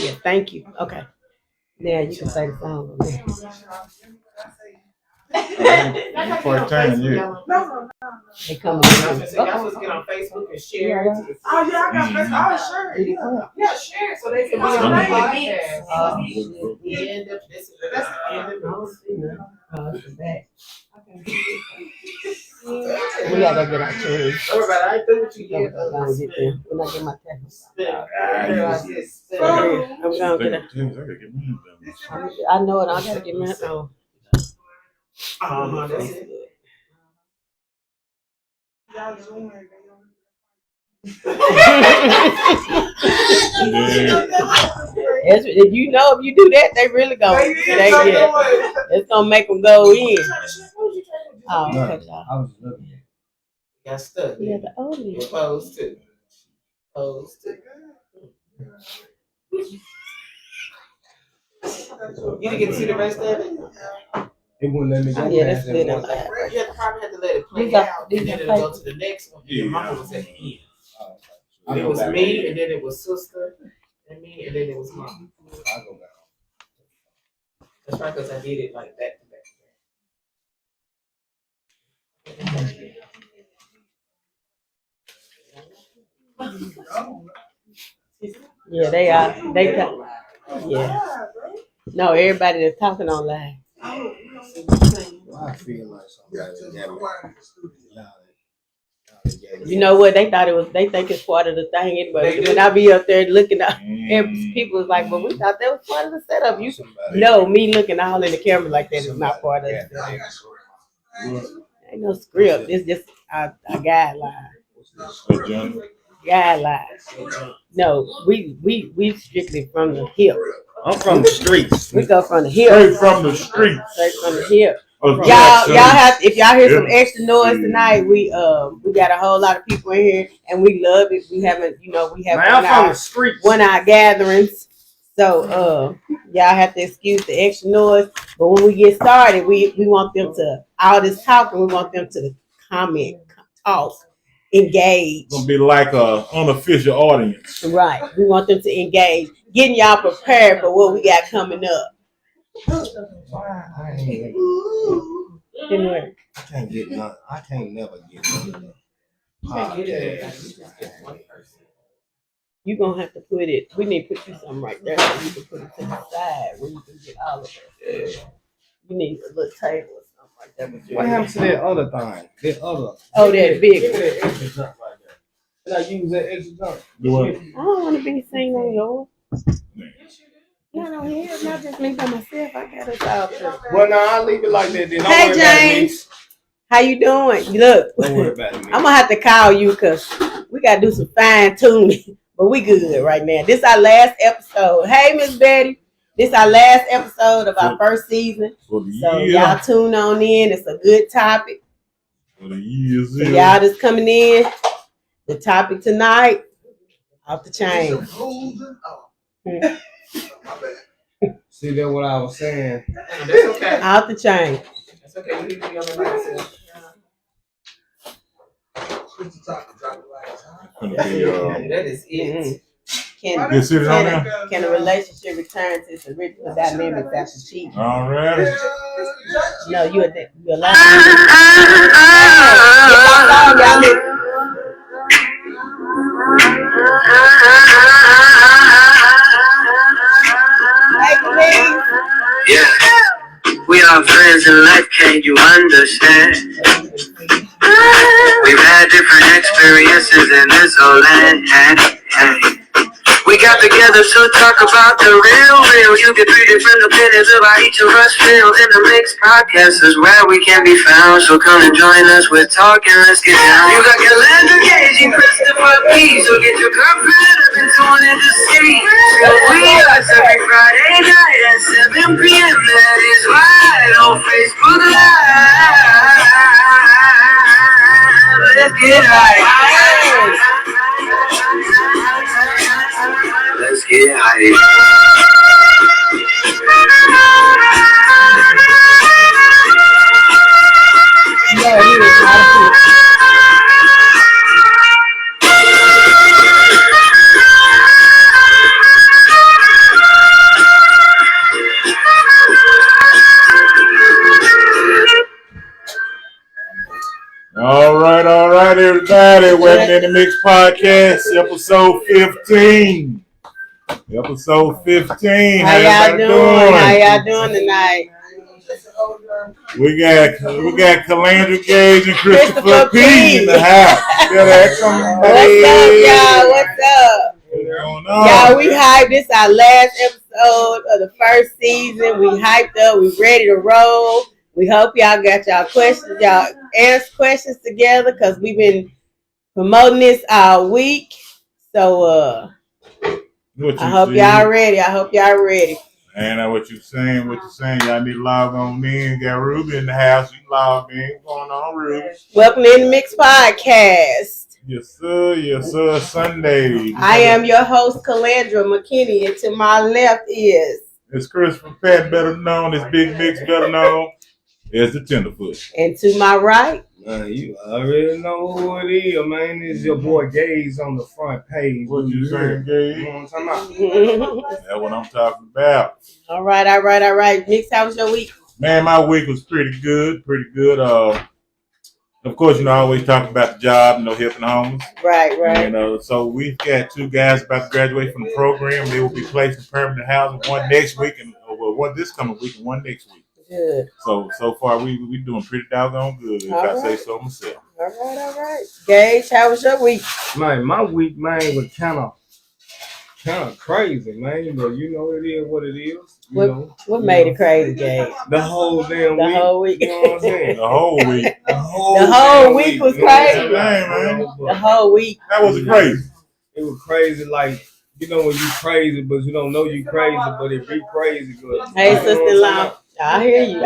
Yeah, thank you. Okay. Now you can say the song. For turn you. They come. Y'all supposed to get on Facebook and share it. Oh yeah, I got Facebook. Oh sure. Yeah, share it so they can be on the podcast. Yeah, that's the end of it. We gotta go get our change. Everybody, I ain't through with you yet. I'm gonna get there. When I get my text. I'm gonna get it. I know it. I gotta get my own. That's it. If you know, if you do that, they really go. It's gonna make them go in. Oh, okay. I was looking. Got stuck. Yeah, the oldie. Opposed to. You didn't get to see the rest of it? It wouldn't let me go Yeah, past that's that good. one. You probably had to let it play These are- out, these and then are it'll go fake. to the next one. Yeah. Mama was at the end. I'll It go was back. me, and then it was sister, and me, and then it was mom. I'll go back. That's right, because I did it like that. Yeah, they are. Yeah. No, everybody that's talking online. Well, I feel like somebody got me. You know what? They thought it was. They think it's part of the thing anyway. When I be up there looking up, people was like, "But we thought that was part of the setup." You no, me looking all in the camera like that is not part of it. Ain't no script. It's just a guideline. Guideline. No, we strictly from the hip. I'm from the streets. We go from the hip. Straight from the streets. Straight from the hip. Of Y'all Jackson. have if y'all hear some extra noise tonight, we got a whole lot of people in here and we love it. We haven't, we have Man, I'm from the streets. one of our gatherings. So y'all have to excuse the extra noise. But when we get started, we want them to all this talking, we want them to comment, talk, engage. It's gonna be like a unofficial audience. Right. We want them to engage, getting y'all prepared for what we got coming up. Anyway. I can't get none. I can't never get none. You're gonna have to put it. We need to put you something right there so you can put it to the side where you can get all of it. You need a little table or something like that. What happened to that other thing? That other. Oh, that big one. Extra junk like that. Did I use that extra junk? Do what? I don't want to be seen on yours. Not on here. It's not just me by myself. I got us all too. Well, no, I'll leave it like that. Then. Don't Hey, worry about James. How you doing? Look, me. Don't worry about me. I'm gonna have to call you because we gotta do some fine tuning. But we good right now. This our last episode. Hey, Miss Betty. This our last episode of our first season. For the So year. y'all tune on in. It's a good topic. For the years. So y'all just coming in. The topic tonight, off the chain. See, that's what I was saying. That's okay. Off the chain. That's okay. You need to be on the right side. That is it. Can You see it on there? can a relationship return to its original dynamics after cheating? All right. No, you're lying. Yeah, we are friends in life, can you understand? We've had different experiences in this whole land. We got together to talk about the real. You get 3 different opinions about each of us feel. In the Mix Podcast is where we can be found. So come and join us with talking, let's get down. You got your Landon Gage and Christopher P. So get your girlfriend up and tune in to see. We are every Friday night at 7 p.m. That is right on Facebook Live. Let's get high. Let's get high. Yeah, he was hot. everybody. Welcome to the Mix Podcast, episode 15. Episode 15. How y'all doing? How y'all doing tonight? We got Calandra Gage and Christopher P in the house. What's up, y'all? What's up? Y'all, we hyped. This our last episode of the first season. We hyped up. We ready to roll. We hope y'all got y'all questions. Y'all answer questions together because we've been promoting this all week. So I hope y'all ready. And what you saying, y'all need to log on in. Got Ruby in the house. You log in. What's going on, Ruby? Welcome to the Mix Podcast. Yes, sir. Sunday. I am your host, Calandra McKinney, and to my left is... It's Christopher Pat, better known as Big Mix, better known as the Tenderfoot. And to my right... You already know who it is, man. It's your boy Gaze on the front page. What you saying, Gabe? You know what I'm talking about? That's what I'm talking about. All right. Mix, how was your week? Man, my week was pretty good. Of course, I always talk about the job, helping the homeless. Right. And so we've got two guys about to graduate from the program. They will be placed in permanent housing, one next week, one this coming week, and one next week. Good. So far, we doing pretty doggone good, if I say so myself. All right. Gage, how was your week? Man, my week, man, was kind of crazy, man. But you know, it is what it is. What made it crazy, Gage? The whole damn week. The whole week. You know what I'm saying? The whole week. The whole week was crazy. Man. The whole week. That was crazy. It was crazy, like, when you crazy, but you don't know you crazy, but it be crazy good. Hey, sister-in-law. I hear you.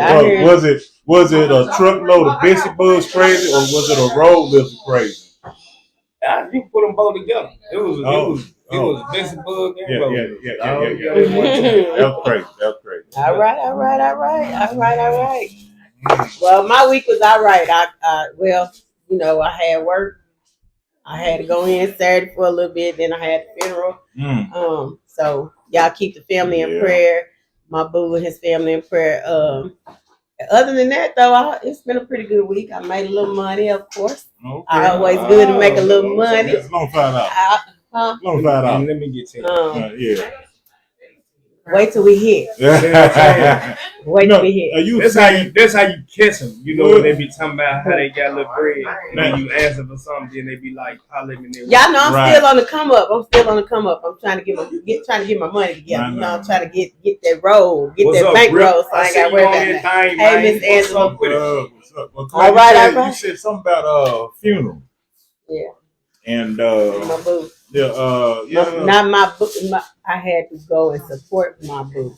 Was it a truckload of Bessie Bugs crazy, or was it a road lizard crazy? You put them both together. It was Bessie Bug and road lizard. Yeah. That was crazy. All right. Well, my week was all right. I had work. I had to go in Saturday for a little bit. Then I had the funeral. So y'all keep the family in prayer. My boo and his family in prayer. Other than that, though, it's been a pretty good week. I made a little money, of course. Okay. Always good to make a little money. Long $5. Let me get to it. Wait till we hit. Wait till we hit. That's how you catch them. When they be talking about how they got a little bread. When you ask them for something, then they be like, holler me. Y'all know I'm still on the come up. I'm trying to get my money together. I'm trying to get that roll, that bank roll, so I ain't got to worry about that. Hey, Miss Angela. What's up? All right. You said something about a funeral. Yeah. And my boo. Not my boo. I had to go and support my boo.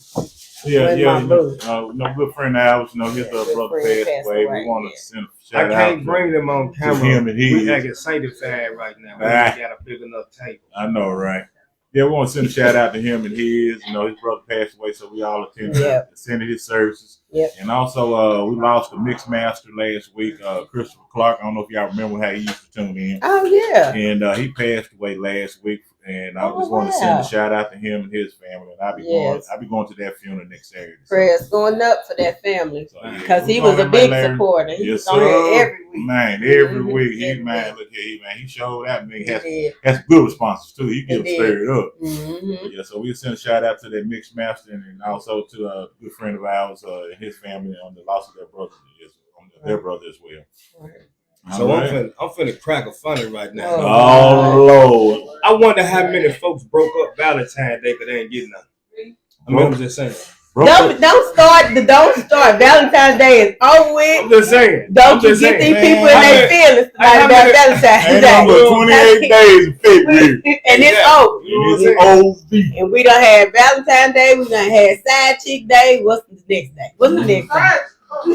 My boo. No good friend of ours. His brother passed away. We want to send a shout out. I can't bring them on camera. To him and his. We acting sanctified right now. We got a big enough table. I know, right? Yeah, we want to send a shout out to him and his. His brother passed away, so we all attended his services. Yep. And also, we lost the mix master last week, Christopher Clark. I don't know if y'all remember how he used to tune in. Oh, yeah. And he passed away last week. And I just want to send a shout out to him and his family. And I'll be going to that funeral next Saturday. Prayers going up for that family. Because he was a big supporter. He was on here every week. Man, every week. He showed out. He has good responses too. He gets stirred up. Mm-hmm. Yeah, so we send a shout out to that mixed master and also to a good friend of ours and his family on the loss of their brother as well. So I'm finna crack a funny right now. Oh Lord! I wonder how many folks broke up Valentine's Day because they ain't getting nothing. I'm just saying. Don't start. Valentine's Day is over with. I'm just saying. Don't you get these people in their feelings about Valentine's Day? Ain't 28 days in February. And it's over. And we done had Valentine's Day. We done had Side Chick Day. What's the next day?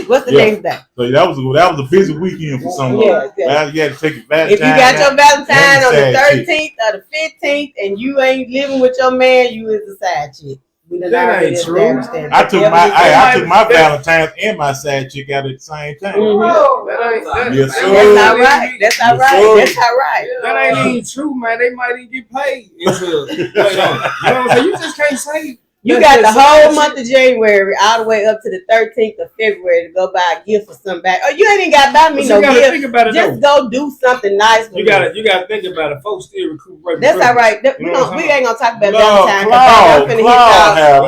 What's the next day? So that was a busy weekend for someone. Yeah. You had to take it back. If you got your Valentine on the 13th or the 15th and you ain't living with your man, you is a side chick. That ain't true. I took my Valentine's and my side chick out at the same time. Mm-hmm. Yes, sir. That's all right. That ain't even true, man. They might even get paid. You know what I'm saying? You just can't say. You got the whole month of January all the way up to the 13th of February to go buy a gift for somebody. Oh, you ain't even got to buy me But no you gotta gift. think about it Just though. go do something nice. You gotta think about it. Folks still recuperate. That's all right. You know what We I'm ain't gonna talk about No, Valentine's.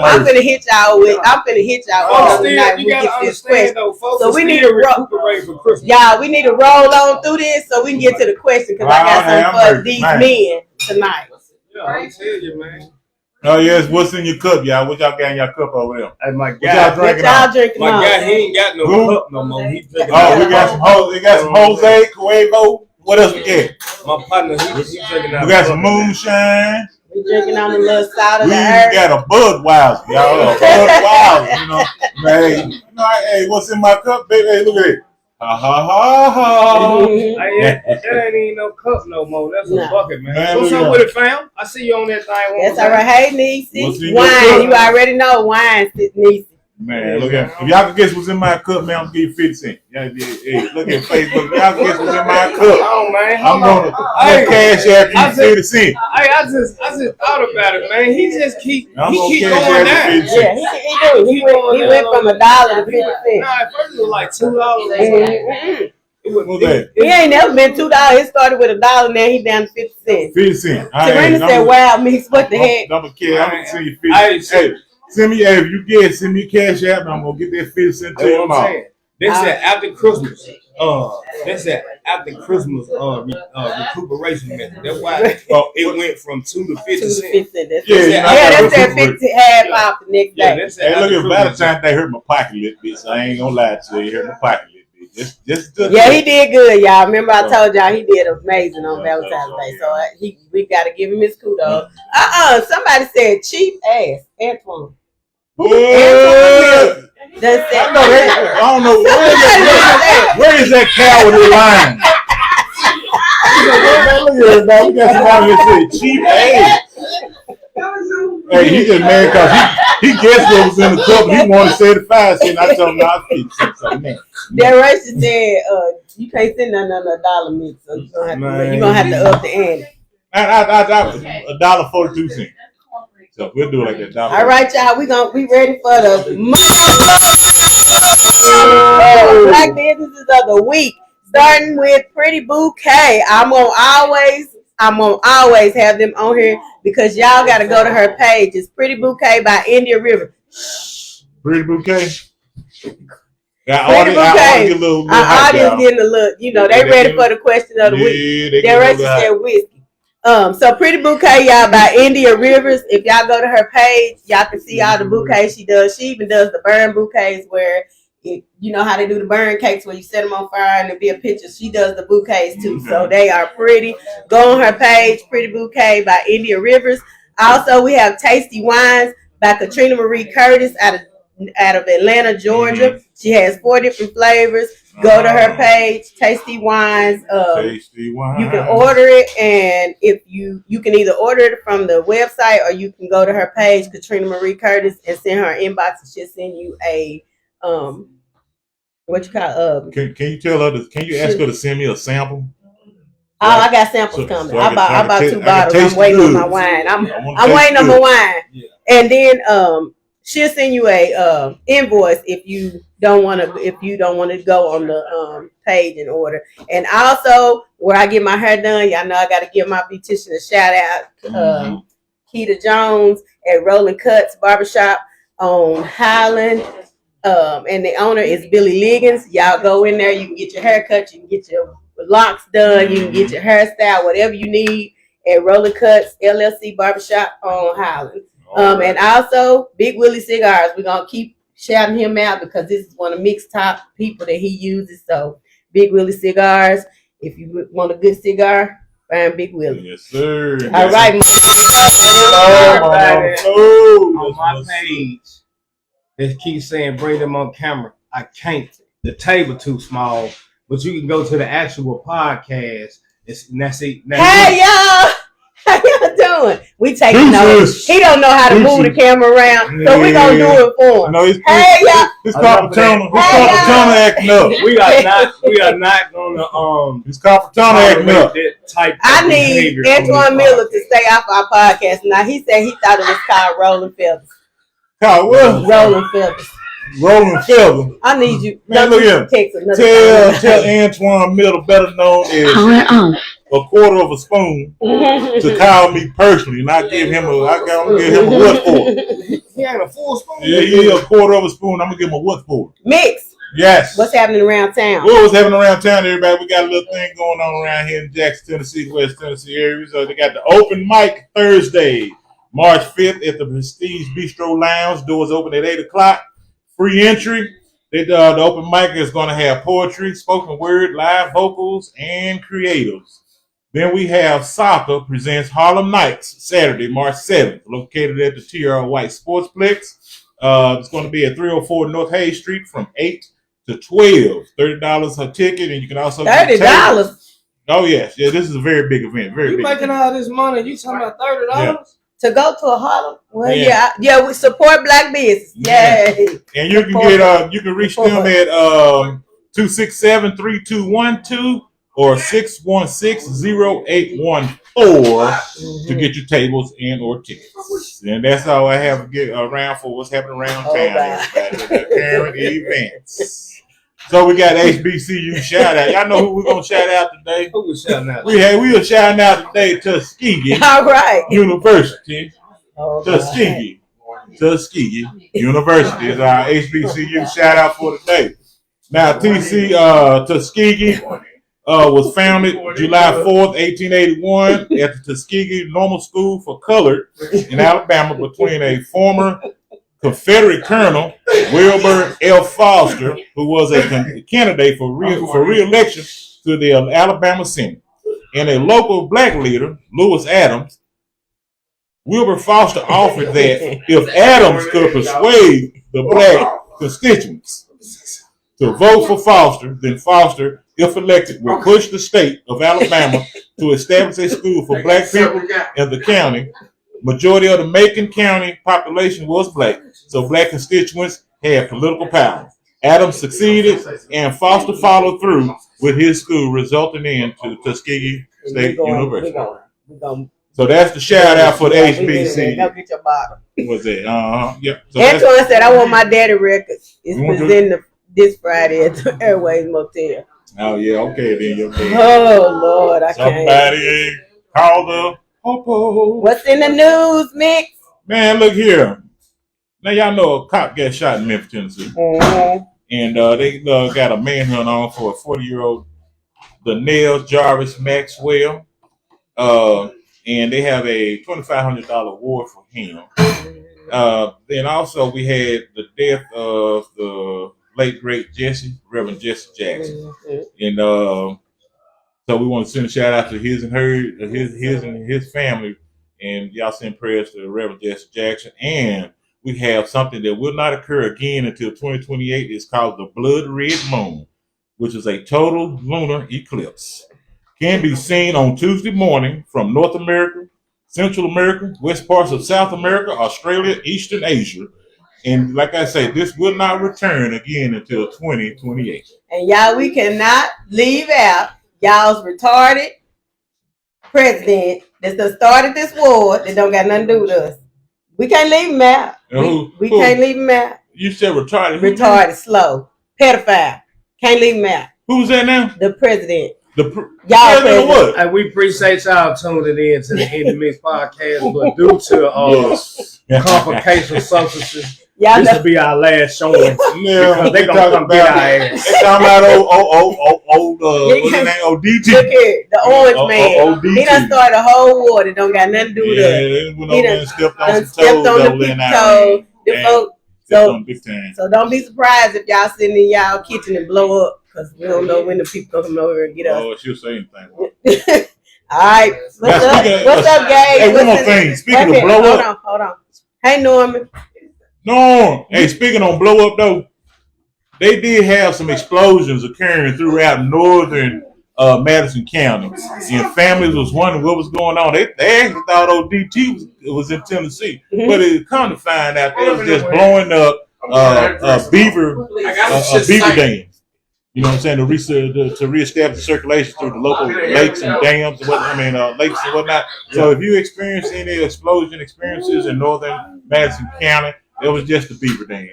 I'm finna hit y'all with Folks another still, night. you We gotta get to this understand question. though, folks. So are we need still to roll- recuperate for Christmas. Y'all, we need to roll on through this so we can get to the question because I got something for these men tonight. Yeah, I tell you, man. Oh yes, what's in your cup, y'all? What y'all got in your cup over there? Hey, my What y'all guy, What drinking y'all on? drinking my on? guy, he ain't got no Who? cup no more. He drinking Oh, out we of got some Jose, Cuevo. What else we get? my partner. He drinking out. We got of some bucket. moonshine. We drinking on the little side of We the even earth. got a Budweiser, y'all. A Budweiser, you know. Man, hey, what's in my cup, baby? Hey, look at it. Ha ha ha ha. Hey, that ain't even no cup no more. That's a Nah. bucket, man. Man, What's look up at with it, fam? I see you on that thing. That's all right. Hey, Niecy. What's in your Wine. cup? You already know wine, Niecy. Man, look at if y'all can guess what's in my cup, man, I'm gonna give you 50 cents. Hey, look at Facebook. If y'all can guess what's in my cup, Oh man, I'm gonna cash out I you said- 50 cents. Hey, I just thought about it, man. He just keep I'm gonna going cash out down. you 50 Yeah, cents. he do. He went from $1 to 50 cents. Nah, at first it was like $2. Mm-mm. What's that? He ain't never been $2. It started with $1. Now he down to 50 cents. 50 cents. Serena said, "Wow, mix what the heck?" I'm gonna send you 50 Hey, cents. Hey, send me, if you get, send me cash app, and I'm gonna get that 50 cents to That's you what I'm tomorrow. saying. They said after Christmas. They said after Christmas recuperation method. That's why it went from 2 to 50 2 to cents. 50 cents. That's Yeah, it. you know, I Yeah, gotta that's that recuperate. 50 half off the next Yeah, day. that's Hey, look after at Christmas. Valentine's Day hurt my pocket a little bit, so I ain't gonna lie to you. It hurt my pocket a little bit. Just Yeah, he did good, y'all. Remember I told y'all he did amazing on Valentine's Day. So we got to give him his kudos. Somebody said cheap ass, Antoine. What? That's I know that. I don't know where is that cowardly line. Look at it, man. We got somebody that said cheap ass. Hey, he just mad because he guessed what was in the cup and he wanted 75 cents. I told him not 50 cents. So, man. Darrell said, you can't send nothing under $1 mix, so you're gonna have to up the ante. $1.42. So we'll do it like that. All right, y'all. We ready for the Black Businesses of the Week. Starting with Pretty Bouquet. I'm gonna always have them on here because y'all gotta go to her page. It's Pretty Bouquet by India River. Pretty Bouquet. Pretty Bouquet. Our audience getting a look. You know, they ready for the question of the week. They said whiskey. So Pretty Bouquet, y'all, by India Rivers. If y'all go to her page, y'all can see all the bouquets she does. She even does the burn bouquets where, you know how they do the burn cakes where you set them on fire and there be a picture. She does the bouquets too. So they are pretty. Go on her page, Pretty Bouquet by India Rivers. Also, we have Tasty Wines by Katrina Marie Curtis out of Atlanta, Georgia. She has 4 different flavors. Go to her page, Tasty Wines. Tasty Wines. You can order it, and if you can either order it from the website or you can go to her page, Katrina Marie Curtis, and send her an inbox, and she'll send you a what you call Can you tell her? Can you ask her to send me a sample? Oh, I got samples coming. I bought 2 bottles. I'm waiting on my wine. I'm waiting on my wine. Yeah. And then she'll send you a invoice if you don't want to go on the page and order. And also where I get my hair done, y'all know I got to give my beautician a shout out. Keita Jones at Rolling Cuts Barbershop on Highland. And the owner is Billy Liggins. Y'all go in there, you can get your hair cut, you can get your locks done, you can get your hairstyle, whatever you need at Rolling Cuts LLC Barbershop on Highland. And also Big Willie Cigars. We're gonna keep shouting him out because this is one of Mick's top people that he uses. So Big Willie Cigars. If you want a good cigar, find Big Willie. Yes, sir. All right, On my page, they keep saying bring them on camera. I can't. The table too small. But you can go to the actual podcast. And that's it. Hey y'all, how y'all doing? We taking notes. He don't know how to move the camera around, so we gonna do it for him. No, hey y'all, his carpetona acting up. We are not gonna His carpetona acting up. that type of I need behavior on Antoine this Miller podcast. to stay off our podcast. Now he said he thought it was called Rolling Feathers. Call what? Rolling feathers. Rolling Feather. I need you. Man, look here. Text another Tell Antoine Miller, better known as a quarter of a spoon, to call me personally, and I give him a what for it. He had a full spoon. Yeah, he a quarter of a spoon. I'm gonna give him a what for it. Mix. Yes. What's happening around town? What was happening around town, everybody? We got a little thing going on around here in Jackson, Tennessee, West Tennessee area. So they got the open mic Thursday, March 5th at the Prestige Bistro Lounge. Doors open at 8 o'clock. Free entry. The open mic is going to have poetry, spoken word, live vocals, and creatives. Then we have Soccer presents Harlem Nights, Saturday, March 7th, located at the TR White Sportsplex. It's going to be at 304 North Hayes Street from 8 to 12. $30 a ticket, and you can also $30. Oh yes, yeah. This is a very big event. Very You big. making all this money? You talking about $30? To go to a Harlem? Well, Yeah. yeah, we support black business. Yeah. Yay. And you can you can reach them at 267-3212 or 616-0814 to get your tables and or tickets. And that's all I have to get around for what's happening around town. Everybody, the current events. So we got HBCU shout out. Y'all know who we're gonna shout out today? Who was shouting out? We are shouting out today Tuskegee All right. University. Oh, Tuskegee University is our HBCU shout out for today. Now Tuskegee was founded July 4th, 1881 at the Tuskegee Normal School for Colored in Alabama between a former Confederate Colonel Wilbur L. Foster, who was a candidate for re-election to the Alabama Senate, and a local black leader, Lewis Adams. Wilbur Foster offered that if Adams could persuade the black constituents to vote for Foster, then Foster, if elected, would push the state of Alabama to establish a school for black people in the county. Majority of the Macon County population was black, so black constituents had political power. Adams succeeded, and Foster followed through with his school, resulting in Tuskegee State University. So that's the shout out for the HBC. Go get your bottle. Was it? Yep. So Antoine said, "I want my daddy records." It's presented this Friday at the Airways Motel. oh yeah, okay then. Okay. Oh Lord, I can't. Somebody call the Popo. What's in the news, Mix? Man, look here. Now y'all know a cop got shot in Memphis, Tennessee, and they got a manhunt on for a 40-year-old, Donnell Jarvis Maxwell. And they have a $2,500 award for him. Then also we had the death of the late great Reverend Jesse Jackson, and so we want to send a shout out to his and his family, and y'all send prayers to Reverend Jesse Jackson. And we have something that will not occur again until 2028. It's called the Blood Red Moon, which is a total lunar eclipse. Can be seen on Tuesday morning from North America, Central America, west parts of South America, Australia, Eastern Asia. And like I say, this will not return again until 2028. And y'all, we cannot leave out y'all's retarded president that done started this war that don't got nothing to do with us. We can't leave him out. We can't leave him out. You said retarded. Retarded, slow, pedophile. Can't leave him out. Who's that now? The president. Y'all president. what? And we appreciate y'all tuning in to the In the Mix podcast, but due to complications of substances, Y'all this know. will be our last showing. Yeah, Because they gonna come get our ass. They talking about old what's his name? Look DT. here, the orange man. Old DT. He done started a whole war that don't got nothing to do with us. He done stepped on Done some stepped toes on the over big there now. toe. The Man, folk- stepped So, on big time. so don't be surprised if y'all sitting in y'all kitchen and blow up, because we don't know when the people come over and get us. Oh, she'll say anything. All right. What's up? What's up, Gabe? Hey, one more What's thing. Wait Speaking a of minute. blow up. Hold on. Hey, Norman. No. Hey, speaking on blow up though, they did have some explosions occurring throughout northern Madison County, and families was wondering what was going on. They actually thought ODT was in Tennessee, but it come to find out they was just blowing up beaver dams. You know what I'm saying? To reestablish the circulation through the local lakes and dams and lakes and whatnot. So if you experience any explosion experiences in northern Madison County, It was just the beaver dam.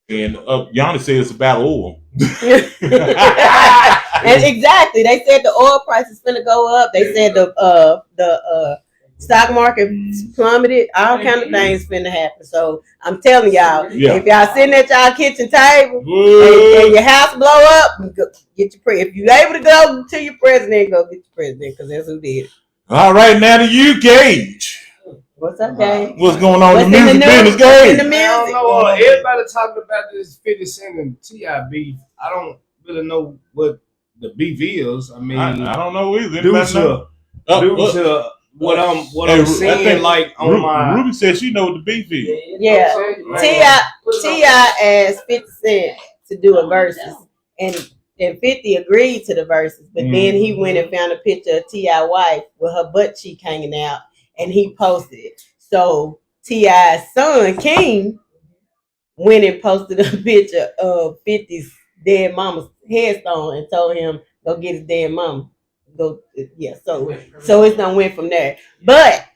And Yanni said it's about oil. And exactly, they said the oil price is gonna go up. They said the stock market plummeted. All kind of things finna happen. So I'm telling y'all, if y'all sitting at y'all kitchen table and your house blow up, get your if you able to go to your president, go get your president because that's who did it. All right, now to you, Gage. What's up, Gage? What's going on in What's the music business, Gage? In the I don't music? know. Everybody talking about this 50 Cent and T.I. beef. I don't really know what the beef is. I mean, I don't know either. due Anybody know? to what I'm Hey, seeing, like on my. Ruby said she know what the beef is. Yeah. T.I. asked 50 Cent to do a versus, and 50 agreed to the verses, but then he went and found a picture of T.I. wife with her butt cheek hanging out, and he posted it. So T.I.'s son, King, went and posted a picture of 50's dead mama's headstone and told him, go get his dead mama. So it's done went from there. But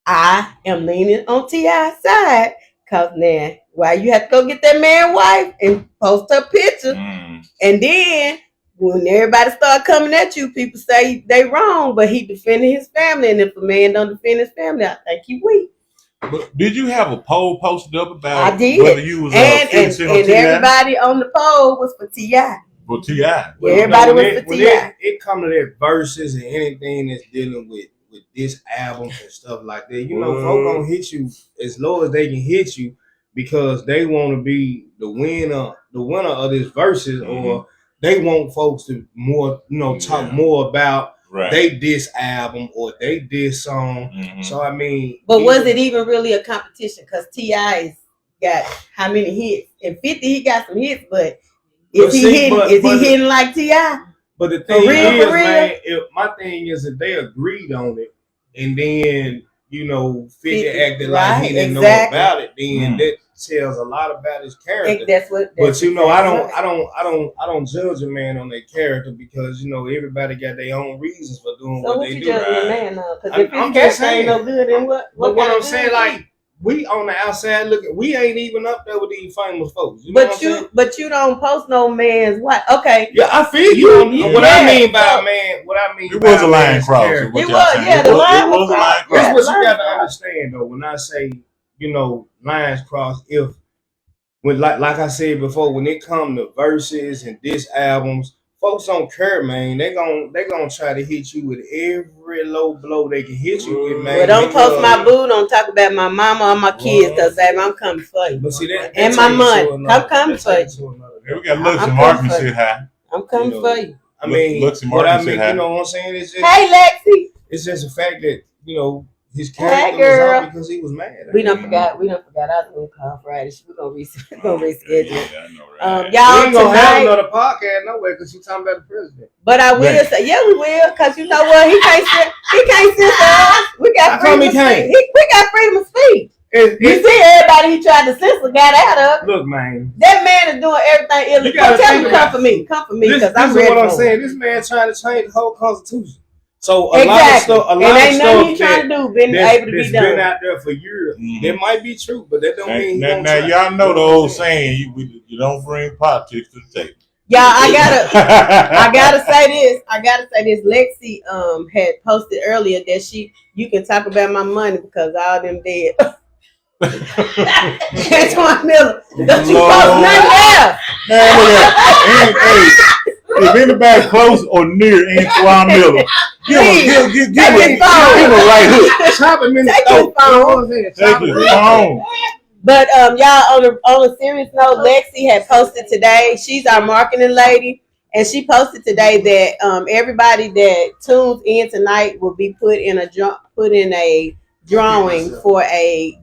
I am leaning on T.I.'s side, because now, why you have to go get that man's wife and post her picture, and then when everybody start coming at you, people say they wrong, but he defended his family, and if a man don't defend his family, I think he weak. But did you have a poll posted up about I did. whether you was and 50 Cent or T.I.? everybody on the poll was for T.I. For T.I. Yeah, everybody was for T.I. It come to their verses and anything that's dealing with this album and stuff like that. You know, folk gonna hit you as low as they can hit you because they want to be the winner of this verses, or they want folks to talk more about they diss album or they diss song. So I mean, but was it even really a competition? Because T.I.'s got how many hits? And 50, he got some hits, but is he hitting like T.I.? But the thing real? man, my thing is that they agreed on it, and then 50 acted like he didn't know about it. Then that tells a lot about his character. That's what. But I don't judge a man on their character because everybody got their own reasons for doing what they do. So what you judging a man on? Because if I'm his just character ain't saying. no good, then what? But what I'm saying, like, we on the outside looking, we ain't even up there with these famous folks. You know but you don't post no man's wife. Okay. Yeah, I feel you. What I mean by a man, it was a line cross. It was, the line was a line cross. That's what you got to understand, though. When I say, lines cross, like I said before, when it comes to verses and diss albums, folks don't care, man. They gonna try to hit you with every low blow they can hit you with, man. Well, don't post my boo. Don't talk about my mama or my kids, because baby, I'm coming for you. But see, and my money, I'm coming for you. Yeah, we got Lux and Martin said hi. I'm coming for you. I mean, Lux and what Martin I mean, said hi. you know what I'm saying? It's just, hey, Lexi. It's just the fact that his character was out because he was mad. We don't forgot. I was gonna call Friday. We're gonna reschedule. Yeah, I know, right? Y'all we ain't gonna have tonight. another podcast no way because she's talking about the president. But I will say, we will, because you know what? He can't sit us. We got freedom of speech. We got freedom of speech. You see everybody he tried to censor got out of. Look, man. That man is doing everything illegal. Tell him come for me, because I'm ready. This is what I'm saying. This man trying to change the whole Constitution. So a lot of stuff trying to do been able to be done. Been out there for years. That might be true, but that don't mean. Now y'all know the old saying: you don't bring politics to the table. Y'all, I gotta say this. Lexi had posted earlier that you can talk about my money because all them dead. Antoine Miller. Don't you post nothing else? Man, look at if anybody close or near Antoine Miller, give him a right hook. Take his phone. But y'all, on a serious note, Lexi had posted today. She's our marketing lady, and she posted today that everybody that tunes in tonight will be put in a drawing for a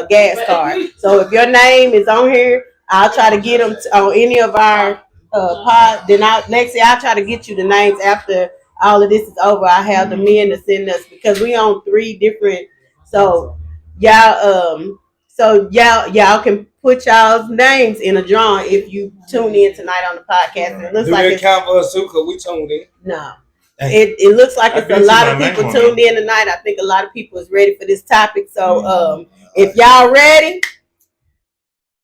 gas card. So if your name is on here, I'll try to get them on any of our pod. Then Lexi, I'll try to get you the names after all of this is over. I have the men to send us because we on 3 different. So y'all can put y'all's names in a drawing if you tune in tonight on the podcast. And it looks like it's count for us too, because we tuned in. No. It looks like it's a lot of people tuned in tonight. I think a lot of people is ready for this topic. So If y'all ready,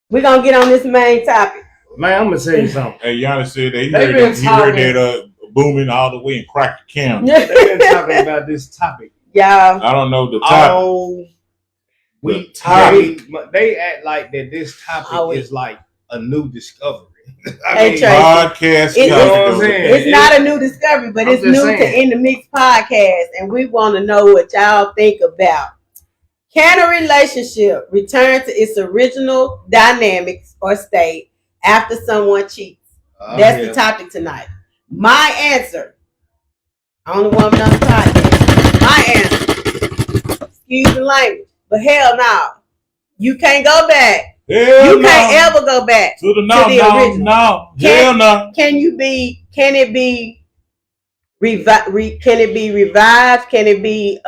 we're gonna get on this main topic. Man, I'm gonna tell you something. Hey, Giannis said that he They heard been that booming all the way in Cracker County. They've been talking about this topic. I don't know the topic. Oh, The topic. they act like that this topic is like a new discovery. Hey, Tracy. Podcast. It- topic. It's not a new discovery, but I'm it's just new saying. to In the Mix podcast, and we want to know what y'all think about. Can a relationship return to its original dynamics or state after someone cheats? That's the topic tonight. My answer, only woman on the podcast. My answer, excuse the language, but hell no, you can't go back. Hell You no. can't ever go back. To the to the original. no. Can- Hell no. Can it be revived? Can it be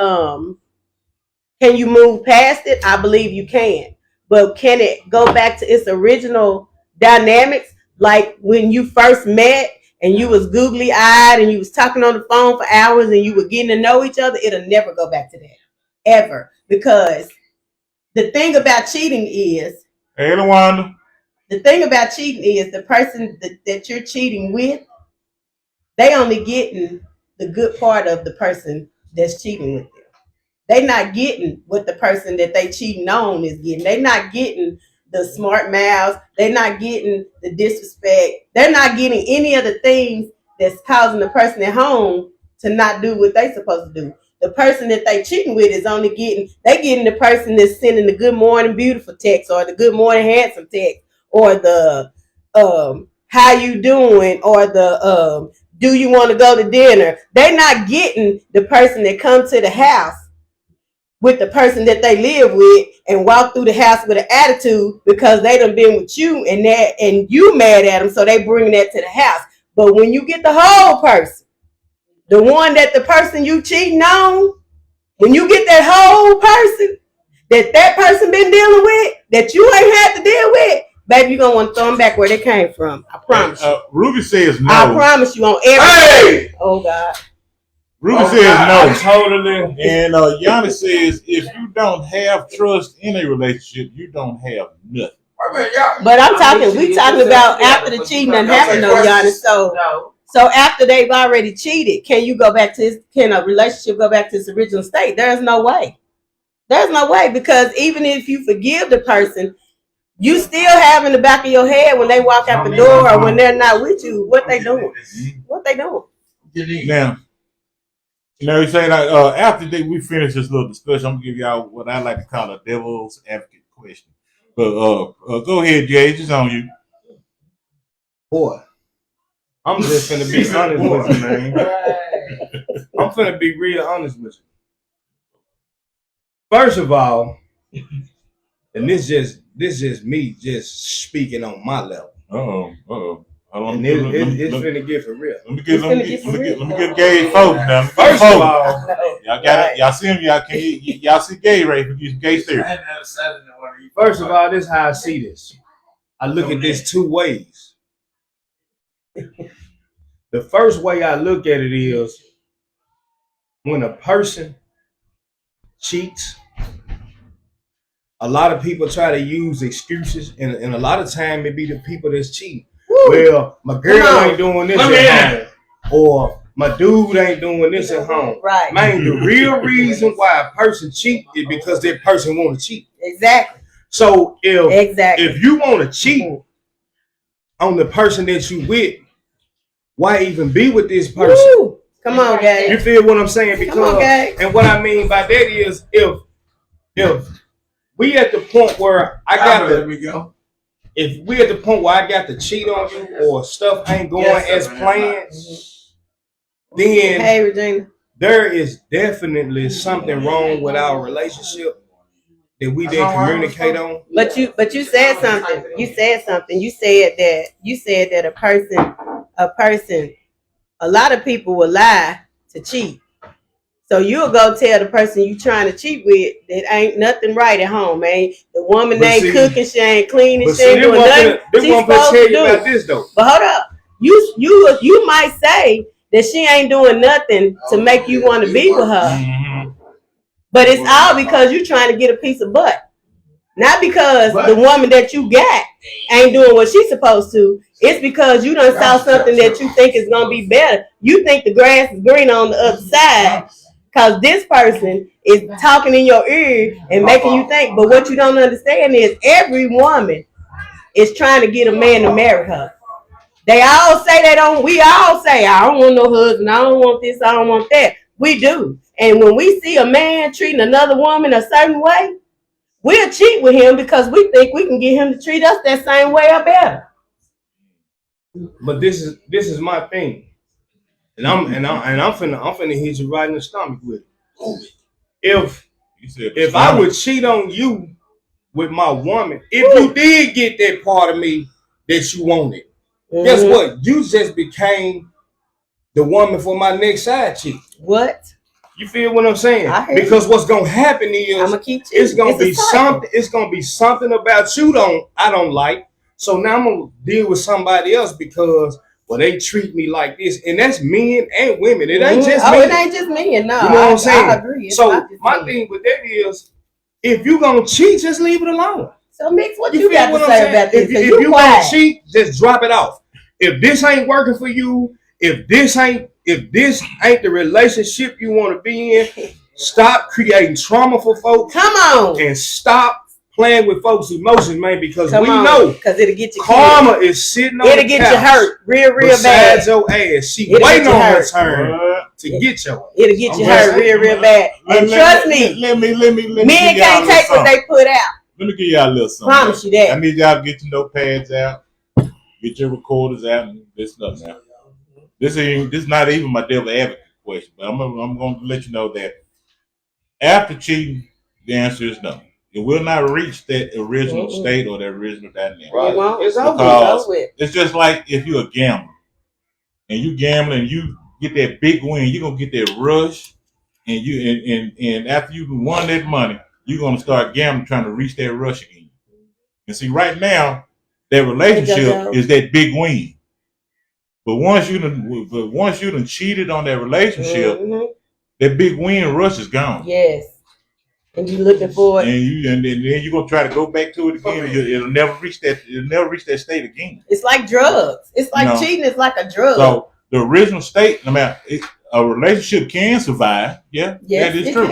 can you move past it? I believe you can. But can it go back to its original dynamics? Like when you first met and you was googly eyed and you was talking on the phone for hours and you were getting to know each other, it'll never go back to that. Ever. Because the thing about cheating is Hey, Lawanda. the thing about cheating is the person that you're cheating with, they only getting the good part of the person that's cheating with them. They not getting what the person that they cheating on is getting. They not getting the smart mouths. They not getting the disrespect. They're not getting any of the things that's causing the person at home to not do what they supposed to do. The person that they cheating with is only getting the person that's sending the good morning beautiful text or the good morning handsome text or the how you doing or the do you want to go to dinner. They're not getting the person that comes to the house with the person that they live with and walk through the house with an attitude because they done been with you and you mad at them, so they bring that to the house. But when you get the whole person, the one that the person you cheating on, when you get that whole person that person been dealing with, that you ain't had to deal with, baby, you're gonna want to throw them back where they came from. I promise you. Ruby says no. I promise you on everything. Hey! Oh God. Ruby says no. Totally. And Giannis says if you don't have trust in a relationship, you don't have nothing. But we talking about after the cheating done happened though, Giannis. So after they've already cheated, can a relationship go back to its original state? There's no way. There's no way, because even if you forgive the person, you still have in the back of your head when they walk out the door or when they're not with you, what they doing? What they doing? Now, you say like after we finish this little discussion, I'm gonna give y'all what I like to call a devil's advocate question. But go ahead, Jay. It's on you. Boy, I'm just finna be honest with you, man. I'm finna be real honest with you. First of all, and this just me just speaking on my level. And it's finna get for real. Let me get Gay folks now. First of all, y'all see him. Y'all see Gay right? Use Gay theory. First of all, this is how I see this. I look at this two ways. The first way I look at it is when a person cheats, a lot of people try to use excuses, and a lot of time it be the people that's cheating. Woo. Well, my girl ain't doing this at home, or my dude ain't doing this at home. Right. Man, the real reason why a person cheat is because that person want to cheat. Exactly. So if you want to cheat on the person that you with, why even be with this person? Woo. Come on, guys. You feel what I'm saying? Because and what I mean by that is if we at the point where if we at the point where I got to cheat on you or stuff ain't going as planned, then hey, Regina, there is definitely something wrong with our relationship that we didn't communicate on. But you said something. You said something. You said that a lot of people will lie to cheat. So you'll go tell the person you trying to cheat with that ain't nothing right at home, man. The woman ain't cooking, she ain't cleaning, she ain't doing nothing she's supposed to do. About this, though. But hold up, you might say that she ain't doing nothing to make you want to be with her, but it's all because you're trying to get a piece of butt. Not because the woman that you got ain't doing what she's supposed to. It's because you done saw something that you think is gonna be better. You think the grass is green on the other side because this person is talking in your ear and making you think. But what you don't understand is every woman is trying to get a man to marry her. They all say they don't. We all say, I don't want no husband. I don't want this. I don't want that. We do. And when we see a man treating another woman a certain way, we'll cheat with him because we think we can get him to treat us that same way or better. But this is my thing, and I'm finna hit you right in the stomach with it. If I would cheat on you with my woman, if you did get that part of me that you wanted, guess what? You just became the woman for my next side chick. What? You feel what I'm saying? Because what's gonna happen is it's gonna be something. It's gonna be something about you I don't like. So now I'm gonna deal with somebody else because they treat me like this, and that's men and women. It ain't just men. It ain't just men. No, you know what I'm saying? I agree. So my thing with that is, if you gonna cheat, just leave it alone. So Mix, what you got to say about this? If you gonna cheat, just drop it off. If this ain't working for you, if this ain't the relationship you want to be in, stop creating trauma for folks. Come on. And stop playing with folks' emotions, man, because know because it'll get you karma is sitting on it'll get you hurt real bad. Your ass. She waiting on her turn to get your ass. It'll get you hurt real bad. And trust me, let me men can't take what they put out. Let me give y'all a little something. Promise you that. I need y'all to get your notepads out, get your recorders out, and this stuff now. This is not even my devil advocate question, but I'm going to let you know that after cheating, the answer is no. It will not reach that original state or that original dynamic. Right. It's over. It's just like if you're a gambler and you gamble and you get that big win, you're gonna get that rush, and after you won that money, you're gonna start gambling, trying to reach that rush again. And see, right now, that relationship is that big win. But once you done cheated on that relationship, that big win rush is gone. Yes. And you looking for it, and then you're gonna try to go back to it again. It'll never reach that state again. It's like drugs. It's like cheating. It's like a drug. So the original state, a relationship can survive. Yeah, that is true.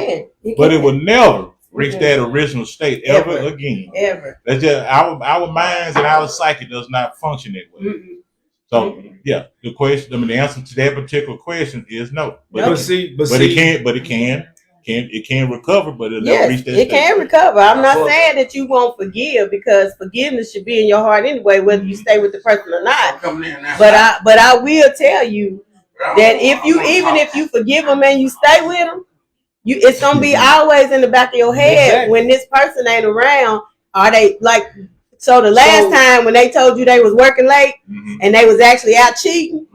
But it will never reach that original state ever again. Ever. That's just our minds and our psyche does not function that way. So yeah, the answer to that particular question is no. But it can recover, but it'll never reach that state. It can recover. I'm not saying that you won't forgive, because forgiveness should be in your heart anyway, whether you stay with the person or not. But I will tell you that if you forgive them and you stay with them, it's gonna be always in the back of your head when this person ain't around. Are they like? So the last time when they told you they was working late and they was actually out cheating.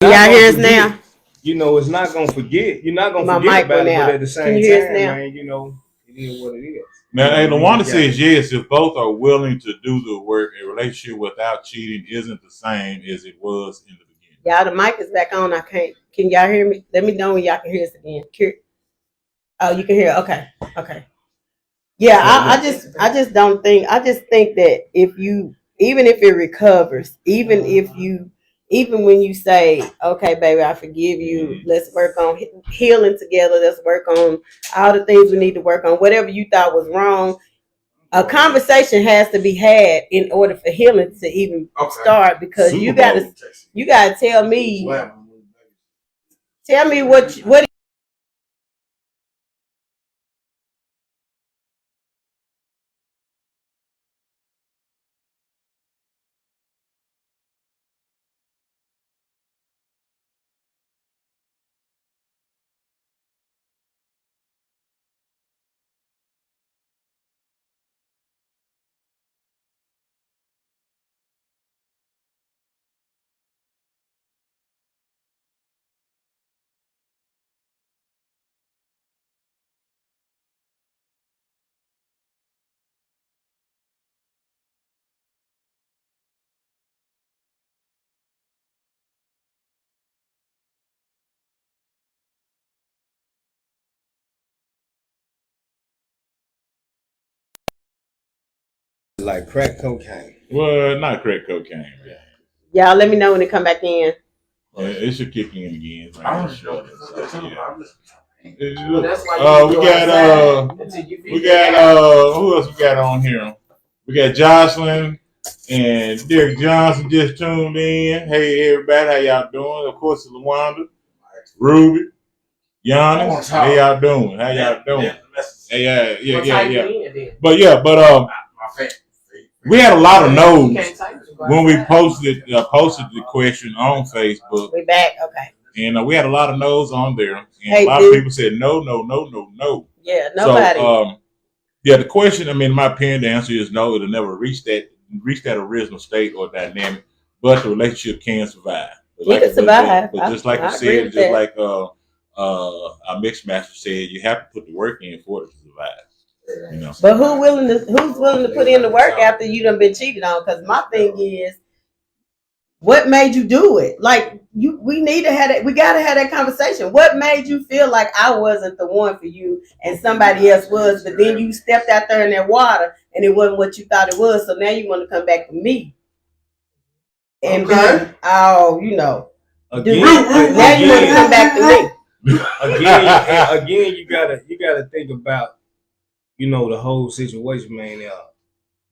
Y'all hear us now? It's not gonna forget. You're not gonna forget about it, but at the same time, man, is what it is. Now, hey, Lawanda Yeah. says yes. If both are willing to do the work, a relationship without cheating isn't the same as it was in the beginning. Y'all, the mic is back on. I can't. Can y'all hear me? Let me know when y'all can hear us again. Oh, you can hear. Okay. Yeah, I just don't think. I just think that even if it recovers, even when you say, okay, baby, I forgive you. Let's work on healing together. Let's work on all the things we need to work on. Whatever you thought was wrong, a conversation has to be had in order for healing to even start. Because you gotta tell me what. Like crack cocaine. Well, not crack cocaine, man. Y'all let me know when it come back in. It should kick in again. Right? Well, that's why We got who else we got on here? We got Jocelyn and Derek Johnson just tuned in. Hey everybody, how y'all doing? Of course, it's Lawanda, Ruby, Giannis. How y'all doing? Hey, yeah. But we had a lot of no's when we posted the question on Facebook. We back, okay. And we had a lot of no's on there, and Hey, a lot of people said no. Yeah, nobody. So, the question, I mean, in my opinion, the answer is no. It'll never reach that original state or dynamic, but the relationship can survive. It can survive. But just like you said, just like our mix master said, you have to put the work in for it to survive. You know. But who's willing to put in the work after you done been cheated on? Because my thing is, what made you do it? Like we need to have that. We got to have that conversation. What made you feel like I wasn't the one for you and somebody else was? But then you stepped out there in that water and it wasn't what you thought it was. So now you want to come back to me and Okay. now you want to come back to me. Again, you gotta think about, the whole situation, man.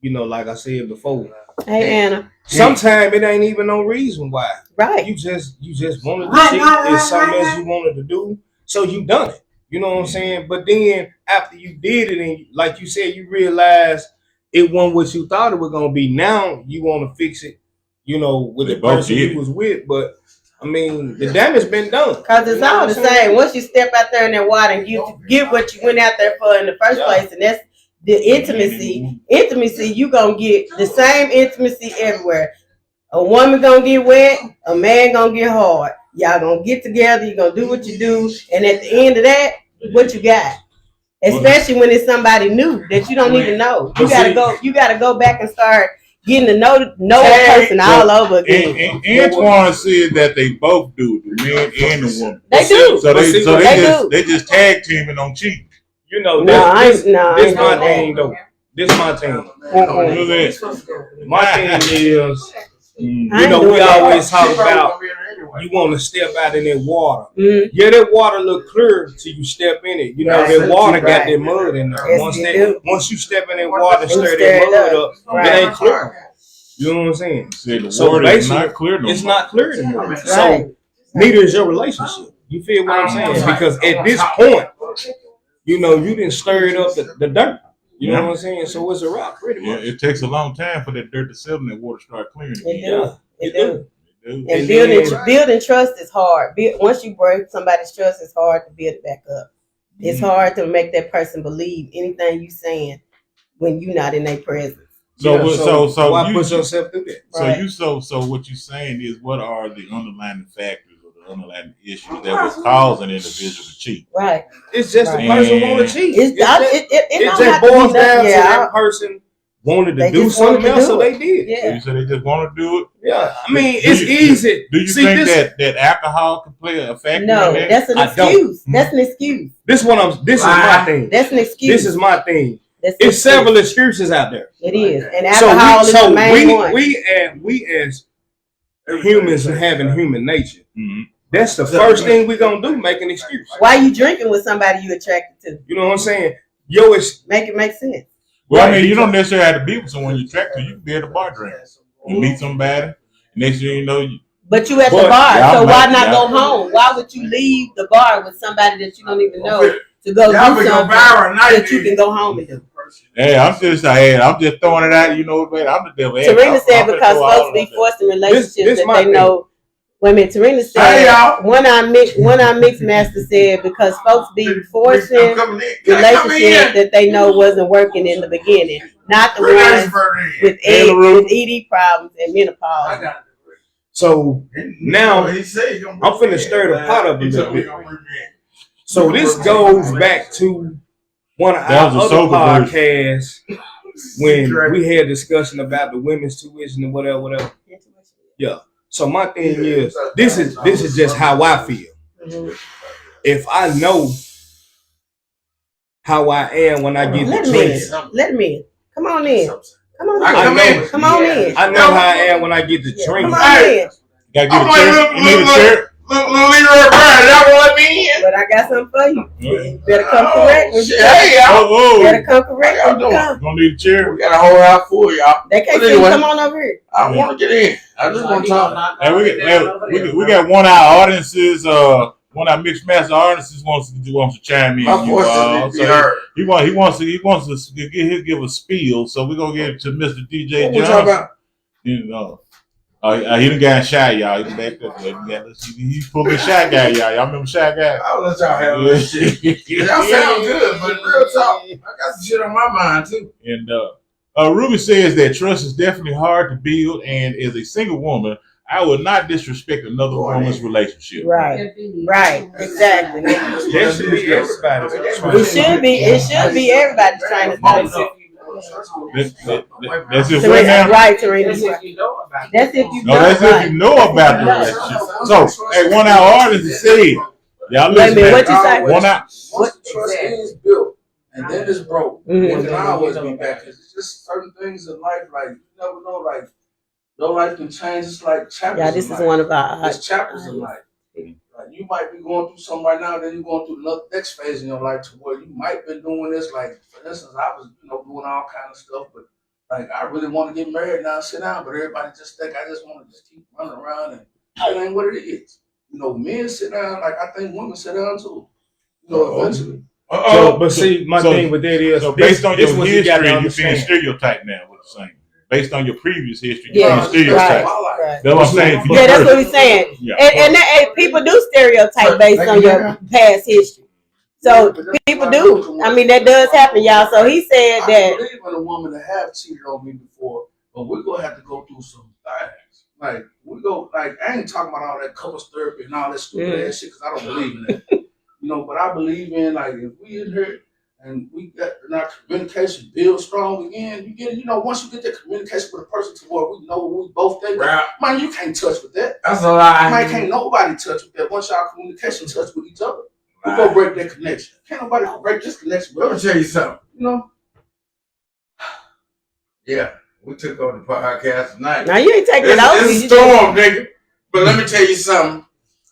Like I said before. Hey Anna. Sometimes it ain't even no reason why. Right. You just wanted to cheat. It's something else you wanted to do, so you done it. You know what I'm saying? But then after you did it, and like you said, you realized it wasn't what you thought it was gonna be. Now you want to fix it, with the person you was with. But I mean, the damage been done. Cause it's all the same. Once you step out there in that water and you get what you went out there for in the first place, and that's the intimacy. Intimacy, you gonna get the same intimacy everywhere. A woman gonna get wet, a man gonna get hard. Y'all gonna get together, you're gonna do what you do, and at the end of that, what you got? Especially when it's somebody new that you don't even know. You gotta go back and start getting to know a person all over again. And Antoine said that they both do it, the man and the woman. They do. So they do. just tag teaming on cheating. This my thing though. This my thing. My thing is, we always talk about you want to step out in that water. Mm-hmm. Yeah, that water look clear till you step in it. That water got that mud in there. Yes, once you step in that water and stir that mud up, it ain't clear. You know what I'm saying? So basically, not clear no it's more. not clear anymore. Right. So neither is your relationship. You feel what I'm saying? Because at this point, you didn't stir it up the dirt. You know what I'm saying? So it's a wrap, pretty much. Yeah, it takes a long time for that dirt to settle and that water start clearing. It do. And building trust is hard. Once you break somebody's trust, it's hard to build it back up. It's hard to make that person believe anything you saying when you're not in their presence. So why push yourself through that? So what you're saying is, what are the underlying factors or the underlying issues that was causing individuals to cheat. Right. It's just Right. a person want to cheat. It It don't just have to be boils down nothing. to Yeah, that person wanted They to do just wanted something to else, do so it. they did. Yeah. So you said they just want to do it. Yeah, I mean, Do it's you- easy. Do you See, think this, that alcohol can play a factor No, in that? that's an I don't. excuse. That's an excuse. This is my thing. That's an excuse. This is my thing. That's an It's excuse. several excuses out there. It is, and So alcohol is the main one. we as humans and having human nature, Mhm. that's the first thing we gonna do, make an excuse. Why you drinking with somebody you attracted to? You know what I'm saying? Yo, it's Make it make sense. Well, I mean, you don't necessarily have to be with someone you attract to. You can be at a bar drinking. You meet somebody, next thing you know, you, But you at the But- bar, Yeah, so I'm why at- not yeah. go home? Why would you leave the bar with somebody that you don't even know to go Y'all do be something viral night, that you can go home and do? hey, I'm just throwing it out. You know, man, I'm the devil. Hey, Tarina I'm said gonna because throw all folks of be that. forcing relationships This that my they thing. know. Wait a minute, Tarina Hey, said y'all. one our mixed master said because folks be I'm forcing coming in. Can I come relationships in? that they know wasn't working in the beginning, not the Bring ones expert in. with ED problems and menopause. I got so it. Now, He said he gonna I'm bring finna me stir the in. pot up a He little told me bit. he gonna bring me in. So this goes back to one of That was our a other sober podcasts when we had discussion about the women's tuition and whatever. Yeah. So my thing is, this is just how I feel. Mhm. If I know how I am when I get Let the him in. drinks, Let him in. Come on in. Come on I in. come in. Come on in. I know how I am when I get the Come drinks. on in. Gotta I'm get a like, chair. look, You need a look, chair. Look, Leroy Brown, y'all gonna let me in? But I got something for you. Yeah. You better come correct when you shit. come. Hey, y'all. Oh, You better come correct How when you y'all come. Gonna need a chair. We got a whole house full, y'all. They can't But see you. anyway. Come on over here. I don't want to get in. I just want to talk. Hey, we got one of our audiences. One of our mixed master audiences wants to chime in. My voice doesn't need to be heard. He wants to give a spiel. So we're gonna give it to Mr. DJ What we talking Johnson. about? You know, he done got Shy Y'all. He back up. He pulled the Shy Guy, y'all remember Shy Guy? I'll let y'all have this shit. Y'all sound good, but real talk, I got some shit on my mind too. And Ruby says that trust is definitely hard to build, and as a single woman, I would not disrespect another woman's relationship. Right. Right. Exactly. That should be everybody. It should be. It should be everybody trying to start. That's it right now. Right, Tarina. That's if you No, that's if you know about the relationship. So, hey, one of our artists said, y'all Wait a listen. minute, what you say? One out. Once the trust is built and then it's broke, Mhm. it can always be back. It's just certain things in life, like you never know, like no life can change. It's like chapters. Yeah, this in is life. one of our. It's chapters in life. Like you might be going through something right now, then you're going through another next phase in your life to where you might be doing this. Like for instance, I was doing all kind of stuff, but like I really want to get married now, sit down, but everybody just think I just want to just keep running around and it ain't what it is. Men sit down like I think women sit down too. Eventually. So, but see, my thing with that is, So based on your what you history, gotta you're being understand. stereotyped now. What you're saying? Based on your previous history, you're Yeah, being stereotyped. right. That's what I'm saying. If you Yeah, that's first- what he's saying. Yeah. And people do stereotype based on your past history. So people do. I mean, that does happen, y'all. So he said I that. believe in a woman that have cheated on me before, but we're gonna have to go through some things. Like I ain't talking about all that couples therapy and all that stupid ass shit because I don't believe in that. But I believe in like if we in here and we got our communication build strong again, you get once you get that communication with a person to where we know what we both think, man, you can't touch with that. That's a lie. Man, can't nobody touch with that. Once y'all communication touch with each other, we gonna break that connection. Can't nobody break this connection. Let me tell you something. Yeah, we took on the podcast tonight. Now you ain't taking it out. It's a storm, nigga. But let me tell you something.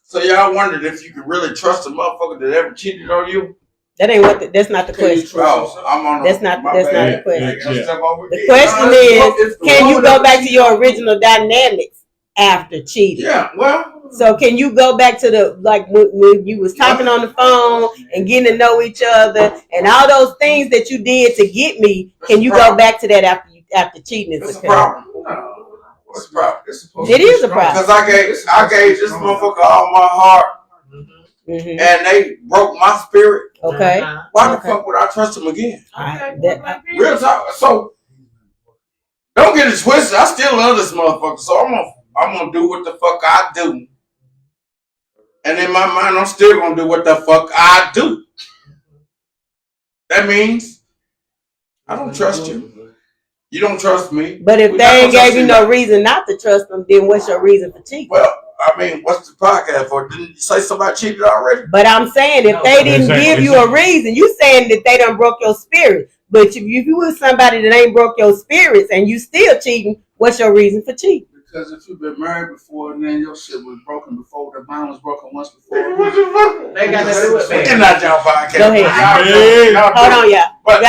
So y'all wondered if you could really trust a motherfucker that ever cheated on you? That ain't what. That's not the question. Oh, I'm on. That's not the question. Yeah. The question is, can you go back to your original dynamics after cheating? Yeah, well. So can you go back to the when you was talking on the phone and getting to know each other and all those things that you did to get me? Can you go back to that after cheating? It's a problem. No, what's the problem? It is a problem. Because I gave this motherfucker all my heart, Mm-hmm. and they broke my spirit. Okay. Why the fuck would I trust them again? Real talk. So don't get it twisted. I still love this motherfucker. So I'm gonna do what the fuck I do And in my mind, I'm still gonna do what the fuck I do. That means I don't trust you. You don't trust me. But if We they not ain't gonna gave you trust no reason not to trust them, then what's your reason for cheating? Well, I mean, what's the podcast for? Didn't you say somebody cheated already? But I'm saying if they didn't give you a reason, you saying that they done broke your spirit. But if you was somebody that ain't broke your spirits and you still cheating, what's your reason for cheating? Because if you've been married before and then your shit was broken before, the bond was broken once before. They got to do it, We man. cannot y'all podcast. Go ahead. Hold on, y'all. We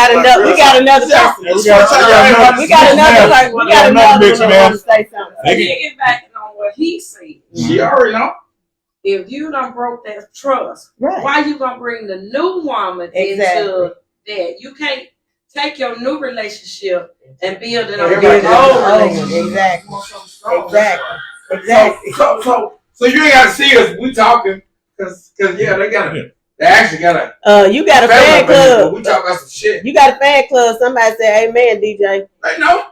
got another person. We got We got another person. We got another one that wants to say something. Getting back on what he said, She already know. if you done broke that trust, Right. why you gonna bring the new woman Exactly. into that? You can't take your new relationship and build it on Build your it old on- relationship. Exactly. Exactly. So you ain't gotta see us. We talking because yeah, they actually got a You got a family fan up in here, but club. we talk about some shit. You got a fan club. Somebody say, "Amen, DJ." They know.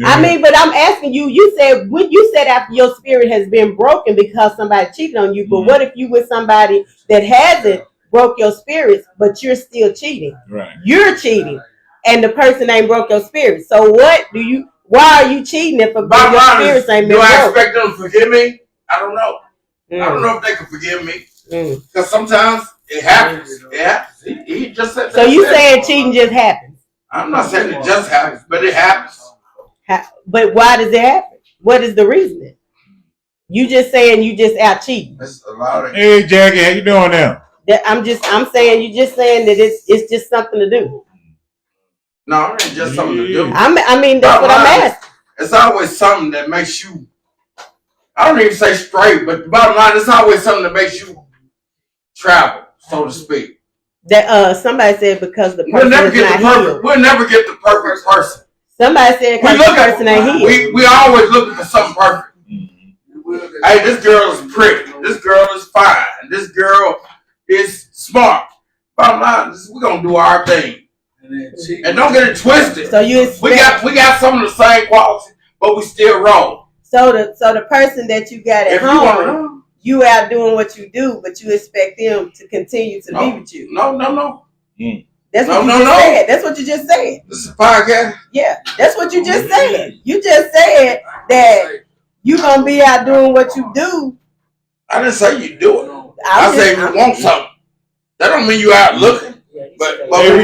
I mean, but I'm asking you. You said when you said after your spirit has been broken because somebody cheated on you. But what if you with somebody that hasn't broke your spirits, but you're still cheating? Right. You're cheating, and the person ain't broke your spirit. So what do you? Why are you cheating if your Bottom line is, spirits ain't been do I broke? expect them to forgive me? I don't know. I don't know if they can forgive me because sometimes it happens. It happens. He just said. So you saying cheating just happens? I'm not saying it just happens, but it happens. But why does it happen? What is the reason? You just saying you just out cheating. It's a lot of. Hey, Jackie, how you doing now? I'm saying you just saying that it's just something to do. No, it ain't just something to do. I mean that's what I'm asking. It's always something that makes you. I don't even say straight, but the bottom line, it's always something that makes you travel, so to speak. That somebody said because the We'll person never is get not the perfect. healed. We'll never get the perfect person. Somebody said because the person ain't healed. We always looking for something perfect. Hey, this girl is pretty. This girl is fine. This girl is smart. Bottom line is we're gonna do our thing. And don't get it twisted. So you we got some of the same qualities, but we still wrong. So the person that you got at If you home, wanna know. you out doing what you do, but you expect them to continue to be with you. No. That's No, what you no, just no. said. That's what you just said. This is a podcast. Yeah, that's what you just said. You just said that you gonna be out doing what you do. I didn't say you do it. I say you want something. That don't mean you out looking. But Hey,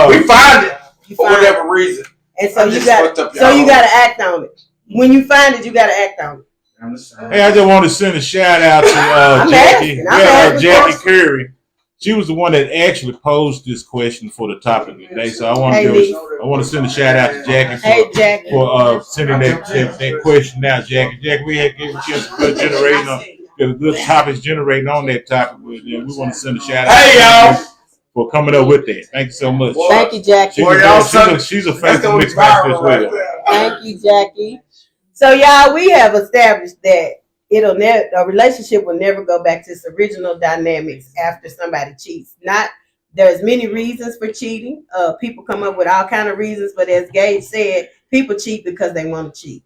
we find it for whatever reason. And so I you just got fucked up so y'all. you gotta act on it. When you find it, you gotta act on it. Hey, I just want to send a shout out to I'm Jackie. asking. I'm asking Jackie questions. Curry. She was the one that actually posed this question for the topic today. So I want to send a shout out to Jackie Hey, Jackie. for sending that question out, Jackie. Jackie, we had given you a good generating on a good topics generating on that topic. We want to send a shout out. Hey, y'all. For coming up with that. Thank you so much. Thank you, Jackie. She's a faithful mixed master as well. Thank you, Jackie. So y'all, we have established that a relationship will never go back to its original dynamics after somebody cheats. There's many reasons for cheating. People come up with all kind of reasons, but as Gage said, people cheat because they want to cheat.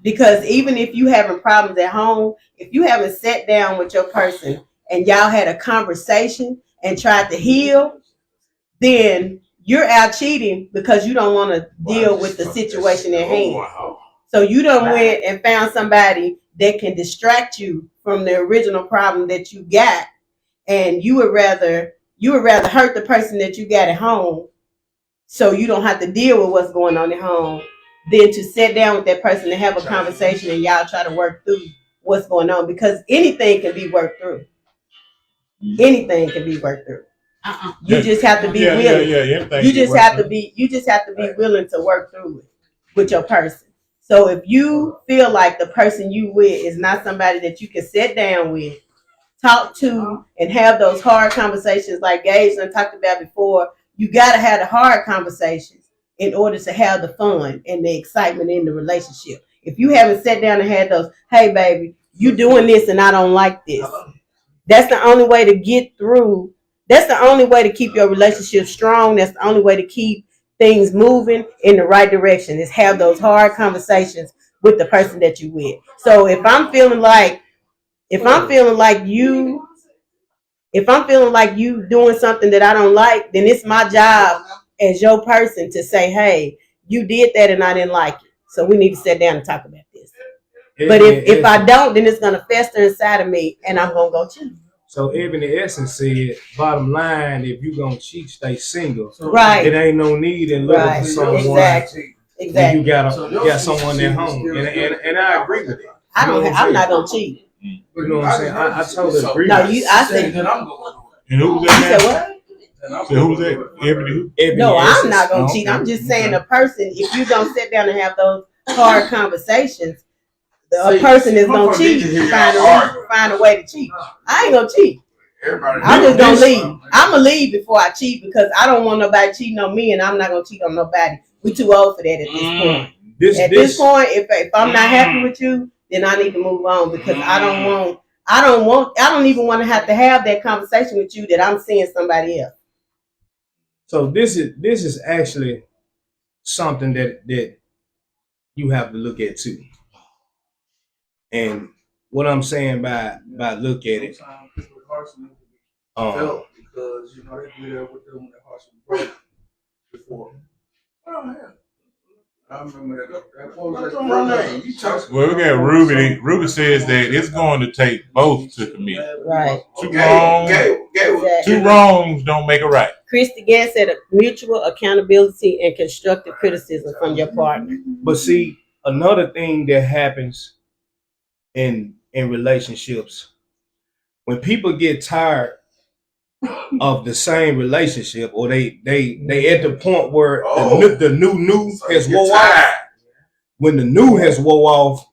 Because even if you having problems at home, if you haven't sat down with your person and y'all had a conversation and tried to heal, then you're out cheating because you don't want to deal with the situation at hand. So you done went and found somebody that can distract you from the original problem that you got, and you would rather hurt the person that you got at home so you don't have to deal with what's going on at home than to sit down with that person and have a conversation and y'all try to work through what's going on, because anything can be worked through. Anything can be worked through. You just have to be willing. You just have to be willing to work through it with your person. So if you feel like the person you with is not somebody that you can sit down with, talk to, and have those hard conversations like Gage and talked about before, you gotta have the hard conversations in order to have the fun and the excitement in the relationship. If you haven't sat down and had those, hey baby, you doing this and I don't like this. That's the only way to get through. That's the only way to keep your relationship strong. That's the only way to keep things moving in the right direction, is have those hard conversations with the person that you with. So if I'm feeling like If I'm feeling like you doing something that I don't like, then it's my job as your person to say, hey, you did that and I didn't like it. So we need to sit down and talk about this. But if I don't, then it's gonna fester inside of me and I'm gonna go cheat. So Ebony Essence said, bottom line, if you gonna cheat, stay single. Right. It ain't no need in looking Right. for someone. Exactly. When Exactly. you got someone at home. And I agree with it. I'm not gonna cheat. You know what I'm saying? I totally agree No, with it. I said Then I'm going And who was you that? said Now? what? So who was that? Ebony who? Ebony No, I'm Essence. not gonna Oh, cheat. okay. I'm just saying a person, if you don't sit down and have those hard conversations, a person is gonna cheat and find a way to cheat. I ain't gonna cheat. I'm just gonna leave. I'm gonna leave before I cheat because I don't want nobody cheating on me and I'm not gonna cheat on nobody. We too old for that at this point. At this point, if I'm not happy with you, then I need to move on because I don't even want to have that conversation with you that I'm seeing somebody else. So this is actually something that you have to look at too. And what I'm saying by look at it, felt because you know they do that with them when their hearts were broken before. Oh yeah. I remember that. What was that name? You talk. Well, we got Ruby. Ruby says that it's going to take both to commit. Right. Two wrongs don't make a right. Christy Gann said mutual accountability and constructive criticism from your partner. but see, another thing that happens in relationships, when people get tired of the same relationship, or they at the point where the new has wore off. When the new has wore off,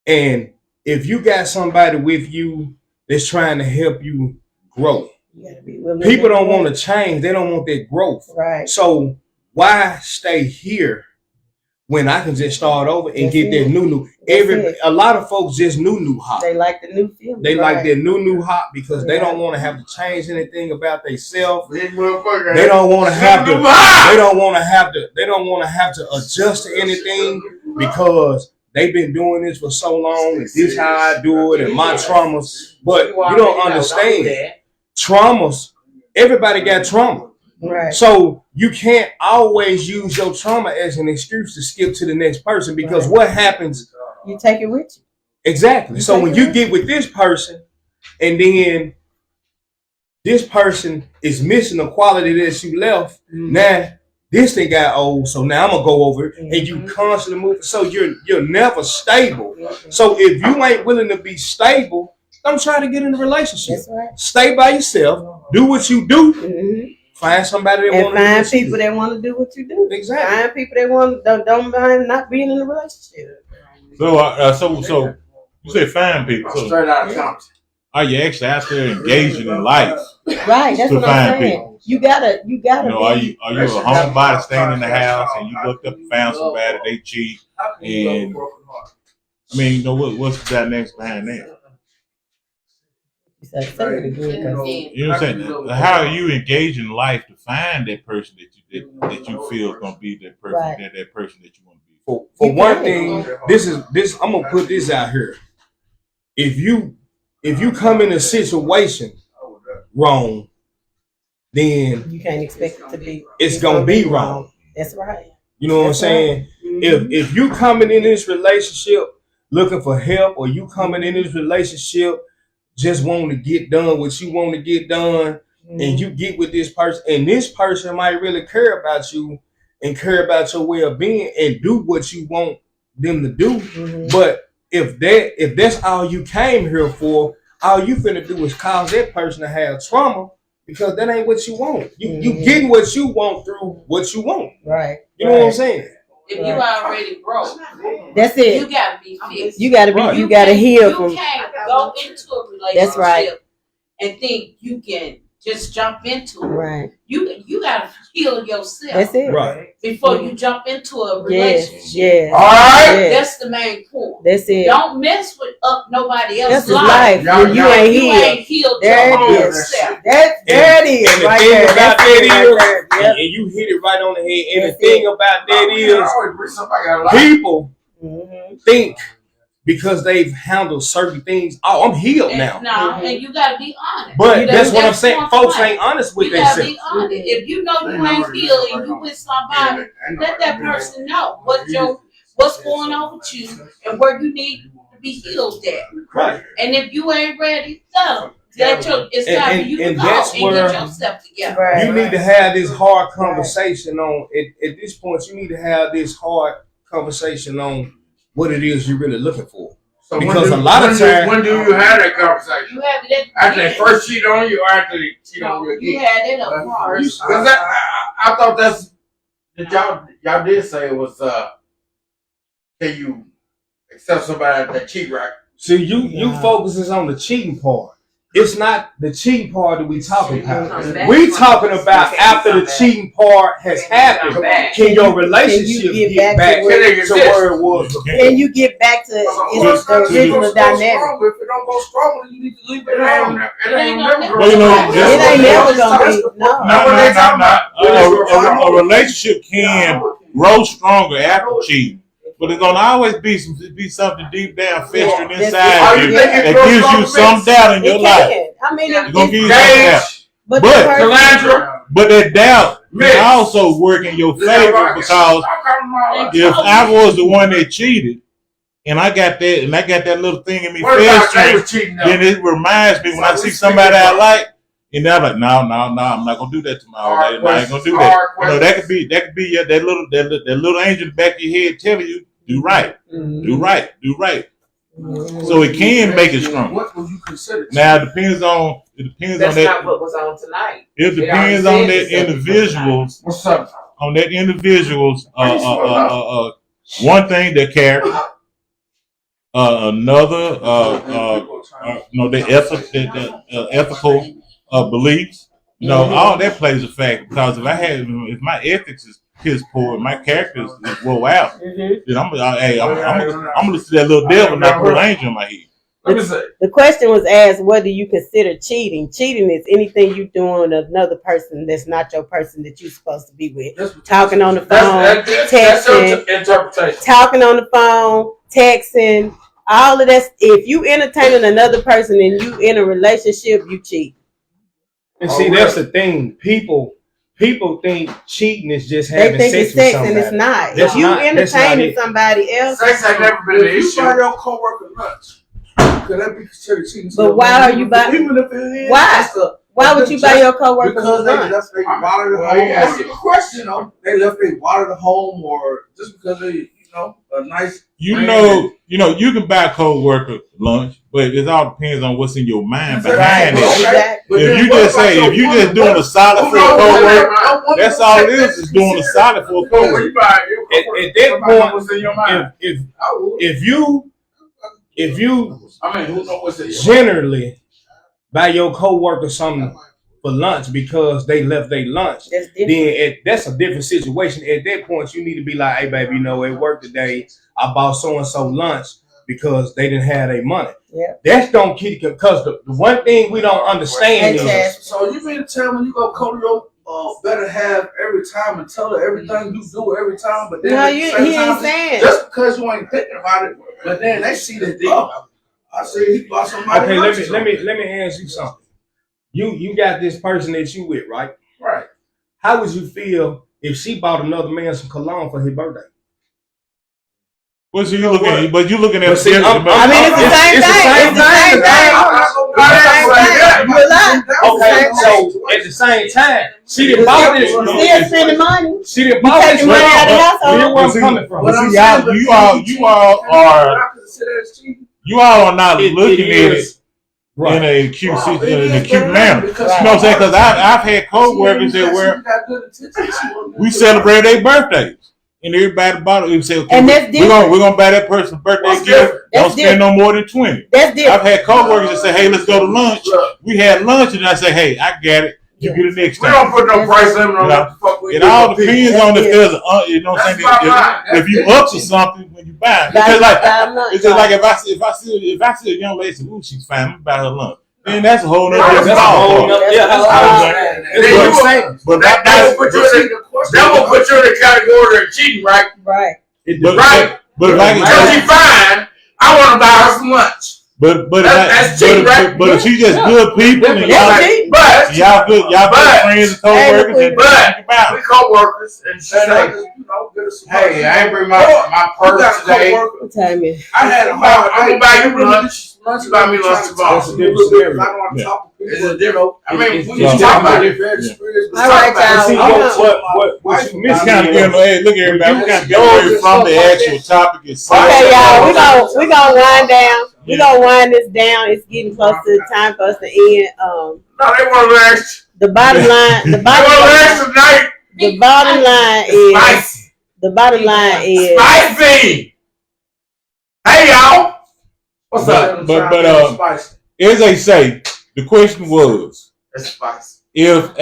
and if you got somebody with you that's trying to help you grow, people don't want to change. They don't want that growth. Right. So why stay here when I can just start over and get that new? A lot of folks just new hop. They like the new feeling. They like that new hop because they don't want to have to change anything about themselves. They don't want to have to. They don't want to have to adjust to anything because they've been doing this for so long. And this how I do it, and my traumas. But you don't understand traumas. Everybody got trauma. Right. So you can't always use your trauma as an excuse to skip to the next person because what happens? You take it with you. Exactly. So when you get with this person and then this person is missing the quality that you left, now this thing got old, so now I'm gonna go over it, and you constantly move. So you're never stable. So if you ain't willing to be stable, don't try to get in a relationship. That's right. Stay by yourself. Do what you do. Find somebody that And want to find people that want to do what you do. Exactly. Find people that don't mind not being in a relationship. So you say find people. So Straight out of Compton. are you actually out there engaging in life? Right. That's To what I'm find saying. people. You gotta. You know, are you a homebody staying in the house and you looked up and found somebody, they cheat, and I mean, you know what's the dynamics behind that? You know You know what I'm saying? How are you engaging in life to find that person that you feel is gonna be that person, Right. that person that you want to be? For one thing, this I'm gonna put this out here. If you come in a situation wrong, then you can't expect it to be. it's gonna be wrong. That's right. You know what I'm saying? If you coming in this relationship looking for help, or you coming in this relationship just wanting to get done what you want to get done, and you get with this person, and this person might really care about you and care about your well-being and do what you want them to do. But if that's all you came here for, all you finna do is cause that person to have trauma because that ain't what you want. You getting what you want through what you want. Right. You know what I'm saying? If you already broke, That's it. you gotta be fixed. You gotta be. Right. You gotta heal You from. can't go into a relationship That's right. and think you can just jump into it. Right. You gotta heal yourself That's it. Right. before you jump into a Yes. relationship. Yes. All right. Yes. That's the main point. That's it. Don't mess with nobody That's else's his life. life. When you ain't You healed. ain't healed There your it own is. self. There it is. And the Right thing there. about That's that it right is, there. Yep. and you hit it right on the head. And That's the thing about that is, people think because they've handled certain things. Oh, I'm healed now. No, and you gotta be honest. But that's what I'm That's saying. one Folks point. ain't honest with You gotta themselves. be honest. If you know you ain't healed and you with somebody, let that person know what's going on with you and where you need to be healed at. Right. And if you ain't ready, tell them that it's time for you to and go that's and where get yourself together. Right. You need to have this hard conversation on at this point. You need to have this hard conversation on what it is you're really looking for. So Because when a lot of times- when do you have that conversation? You have it After they first cheat on you, or after they cheat on you you again? had it up first. Because I thought that's that y'all did say it was can you accept somebody that cheat, right? See, you focuses on the cheating part. It's not the cheating part that we talking about. We talking about after the cheating part has happened. Can your relationship Can you get back to where it was before? Can you get back to its the original dynamic? If it don't go strong, then you need to leave it alone. It ain't never Well, you know, It ain't never gonna be no. A relationship can grow stronger after cheating, but it's gonna always be something deep down festering Yeah, inside you yeah. that gives you some doubt in your It life. can. I mean, It's gonna give you some Gage, doubt. but But- the person- Calandra, But that doubt Mitch. can also work in your favor because if I was the one that cheated and I got that little thing in me what about they festering, was cheating then it reminds me when I see somebody I like, and then I'm like, no, I'm not gonna do that to my old lady. No, I ain't gonna do that. You know, that could be that little angel in the back of your head telling you, do right, do right, do right. So it can make it strong. What would you consider? Now it depends on That's that. not what was on tonight. It They depends already on said that this individual's What's up? one thing, their character, another the ethical beliefs. You know, all that plays a factor because if my ethics is piss poor, my character is woe out, then I'm gonna listen to that little devil, not put an angel in my head. Let me say. The question was asked, what do you consider cheating? Cheating is anything you doing with another person that's not your person that you're supposed to be with. Talking on the phone, That's your texting, interpretation. talking on the phone, texting, all of that. If you entertaining another person and you in a relationship, you cheat. And see, that's the thing. People think cheating is just They having think sex it's with sex somebody. and it's not. That's If you not- that's not entertaining it. somebody else, Sex ain't never been an If you issue. buy your coworker lunch, could that be considered cheating? But why are you buying- Even if it is, Why? just a- why would you buy your coworker Because they lunch? left their wallet at Well, home. yeah. That's a question, though. They left their wallet at home, or just because they, a nice. You know, you can buy a co-worker lunch, but it all depends on what's in your mind behind it. Exactly. If you just say, if you just doing a solid for a co-worker, that's all it is doing a solid for a co-worker. You buy it. At that point, what's in your mind? if you I mean, who knows what's in your mind? generally buy your coworker something for lunch because they left their lunch, That's different. that's a different situation. At that point, you need to be like, hey, baby, at work today, I bought so-and-so lunch because they didn't have their money. Yeah. That's don't keep it, because the one thing we don't understand is, So you mean to tell me you go to your better half every time and tell her everything you do every time, but then No, at the he same ain't time, saying. just because you ain't thinking about it, but then they see that I say he bought somebody. okay, lunch let me ask you something. You got this person that you with, right? Right. How would you feel if she bought another man some cologne for his birthday? What's you looking at? But you looking at But see, it's I mean, it's the same It's the thing. same It's the same thing. thing. You lie. Okay, so at the same time, she didn't buy this. Still spending money. She didn't buy this. taking money out of the household. Where was it coming from? But See, I'm y'all- saying, you all are not It looking at it is. Right. in a cute manner. You know what I'm saying? Because I've had co-workers that where we celebrate their birthdays. And everybody bought it. We say, okay, And that's we're gonna buy that person a birthday What's gift. different? Don't That's spend no more than 20. That's I've different. had co-workers that say, hey, let's go to lunch. We had lunch, and I say, hey, I got it. You get it next We time. don't put no price limit on Yeah. what the fuck we It do all for people. depends on if there's a, you know what I'm That's saying? my line. If you up to something when you buy it. It's just like if I see a young lady say, ooh, she's fine, I'm buy her lunch. Then that's a whole nother That's a whole ballpark. nother. Yeah, that's Then what you I'm will- saying. But That will put you in the category of cheating, right? Right. It But Right. if I can Because she fine, I want to buy her some lunch. But That's cheap, right? But if she just good people and But y'all good friends and co-workers and but we co-workers and shit. Hey, I ain't bring my purse today. What time is it? I had a I'm gonna buy you lunch. You buy me lunch tomorrow. That's a different scenario. I don't want to talk to people. It's a different. I mean, It's we just talk about it. All right, See, y'all. what you It's missing kind of is- getting hey, look at everybody. We kind of get away from the actual topic itself. Okay, y'all, we gonna wind down. We gonna wind this down. It's getting close to time for us to end. No, they want to relax. The bottom line, They want to relax tonight. the bottom line is, Spicy. the bottom line is, Spicy. Hey, y'all. What's up? But as they say, the question was, It's spicy. if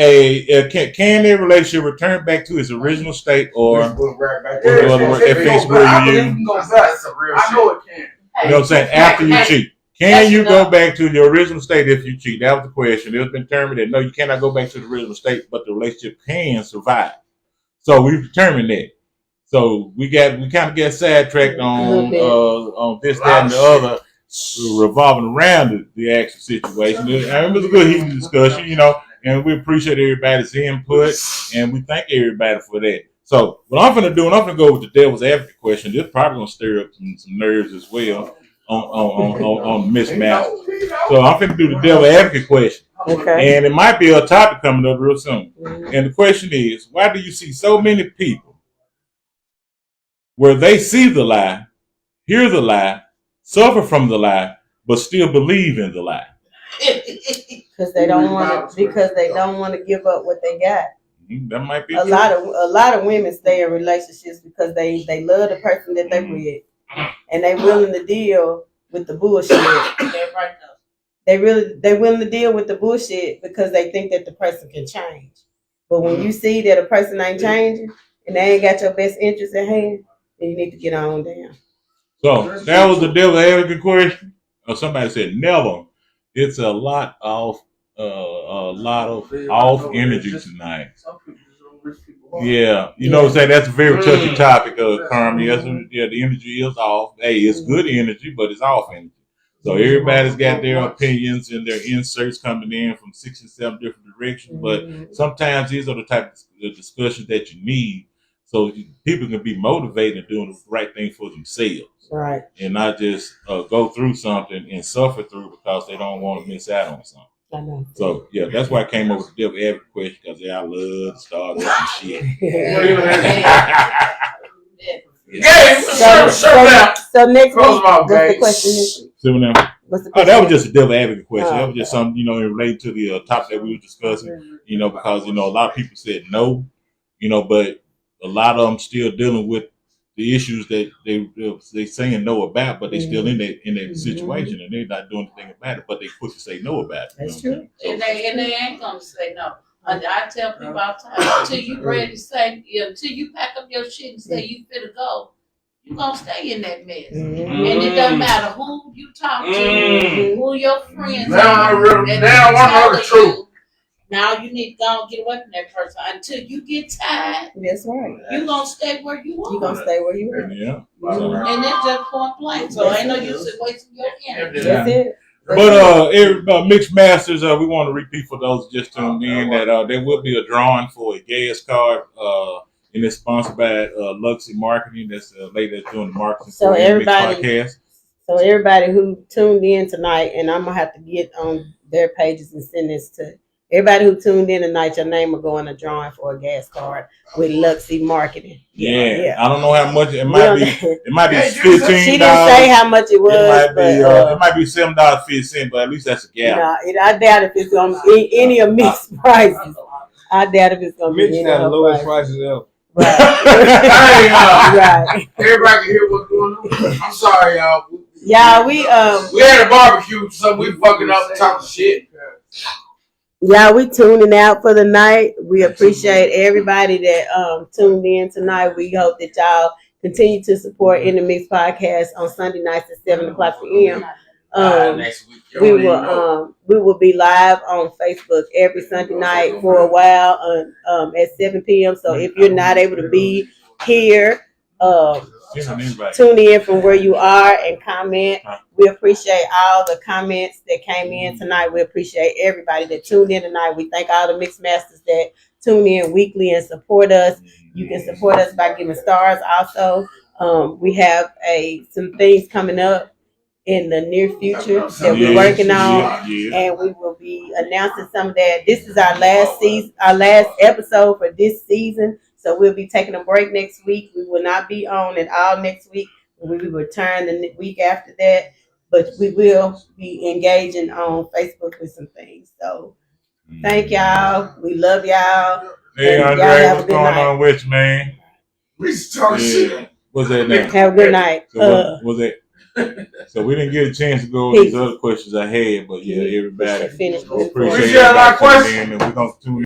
can their relationship return back to its original state, or We'll go right back Or there. the word that fits where you That's a real I know it can. you know what I'm saying, after you cheat. Can you go back to the original state if you cheat? That was the question. It was determined that no, you cannot go back to the original state, but the relationship can survive. So we've determined that. So we kind of got sidetracked on this, that, and the other, revolving around the actual situation. And it was a good heated discussion, you know, and we appreciate everybody's input, and we thank everybody for that. So what I'm going to do, and I'm going to go with the devil's advocate question. This probably going to stir up some nerves as well on mismatch. So I'm going to do the devil's advocate question. okay. And it might be a topic coming up real soon. And the question is, why do you see so many people where they see the lie, hear the lie, suffer from the lie, but still believe in the lie? Because they don't want to. Because they don't want to give up what they got. That might be A true. lot of women stay in relationships because they love the person that they with, and they willing to deal with the bullshit. They willing to deal with the bullshit because they think that the person can change. But when you see that a person ain't changing and they ain't got your best interest at hand, then you need to get on down. So that was the devil's advocate question. Or somebody said never. It's a lot of off energy tonight. Some people just don't wish people on. Yeah, you know what I'm saying? That's a very touchy topic, Carmen. Yeah, the energy is off. Hey, it's good energy, but it's off energy. So everybody's got their opinions and their inserts coming in from 6 and 7 different directions. But sometimes these are the type of discussions that you need so people can be motivated and doing the right thing for themselves. Right. And not just go through something and suffer through because they don't want to miss out on something. I know. So, yeah, that's why I came up with the devil advocate question, because I love to start up and shit. So next Close week, my what's the gates. question? This week? See what now? What's the Oh, question? that was just a devil advocate question. Oh, That was just something, in relation to the topic that we were discussing, because, a lot of people said no, but a lot of them still dealing with the issues that they saying no about, but they still in that situation and they're not doing anything about it, but they quick to say no about it. That's you know what I'm And they ain't gonna say no. I tell people all the time, until you ready to say, until you pack up your shit and say you finna go, you gonna stay in that mess. And it doesn't matter who you talk to, who your friends Now I are. really, and now I want to know the telling truth. you, now you need to go and get away from that person. Until you get tired, That's right. you gonna stay where you You are. gonna stay where you are. saying? Yeah. And it's just point blank. So ain't no use in wasting your energy. That's it. But Mixed Masters, we want to repeat for those just tuned in that there will be a drawing for a gas card, and it's sponsored by Luxy Marketing. That's the lady that's doing the marketing So for the Mixed everybody- Podcast. So everybody who tuned in tonight, and I'm gonna have to get on their pages and send this to everybody who tuned in tonight. Your name will go in a drawing for a gas card with Luxy Marketing. Yeah, I don't know how much it We might don't- be. It might be She $15. She didn't say how much it was, It might be $7.50, but at least that's a gap. I doubt if it's gonna be any of mixed prices. I doubt if it's gonna be Mitch any got the of her lowest prices. prices ever. Right. Hey, Right. everybody can hear what's going on. I'm sorry, y'all. Yeah, We had a barbecue, so we fucking up talking shit. we tuning out for the night. We appreciate everybody that tuned in tonight. We hope that y'all continue to support In the Mix podcast on Sunday nights at 7:00 p.m. Next week, We will be live on Facebook every Sunday night for a while at 7 p.m. So if you're not able to be here, Send an invite. tune in from where you are and comment. We appreciate all the comments that came in tonight. We appreciate everybody that tuned in tonight. We thank all the Mixed Masters that tune in weekly and support us. You can support us by giving stars also. We have some things coming up in the near future that we're working on, and we will be announcing some of that. This is our last season, our last episode for this season. So we'll be taking a break next week. We will not be on at all next week. We will return the week after that, but we will be engaging on Facebook with some things. So thank y'all. We love y'all. Hey, Y'all Andre, have a what's good going night. on with you, man? We just talking shit. What's that name? Have a good night. So what was it? So we didn't get a chance to go over these other questions I had, but yeah, everybody. Finish. We appreciate We got a lot of everybody tuning questions. in, and we're gonna tune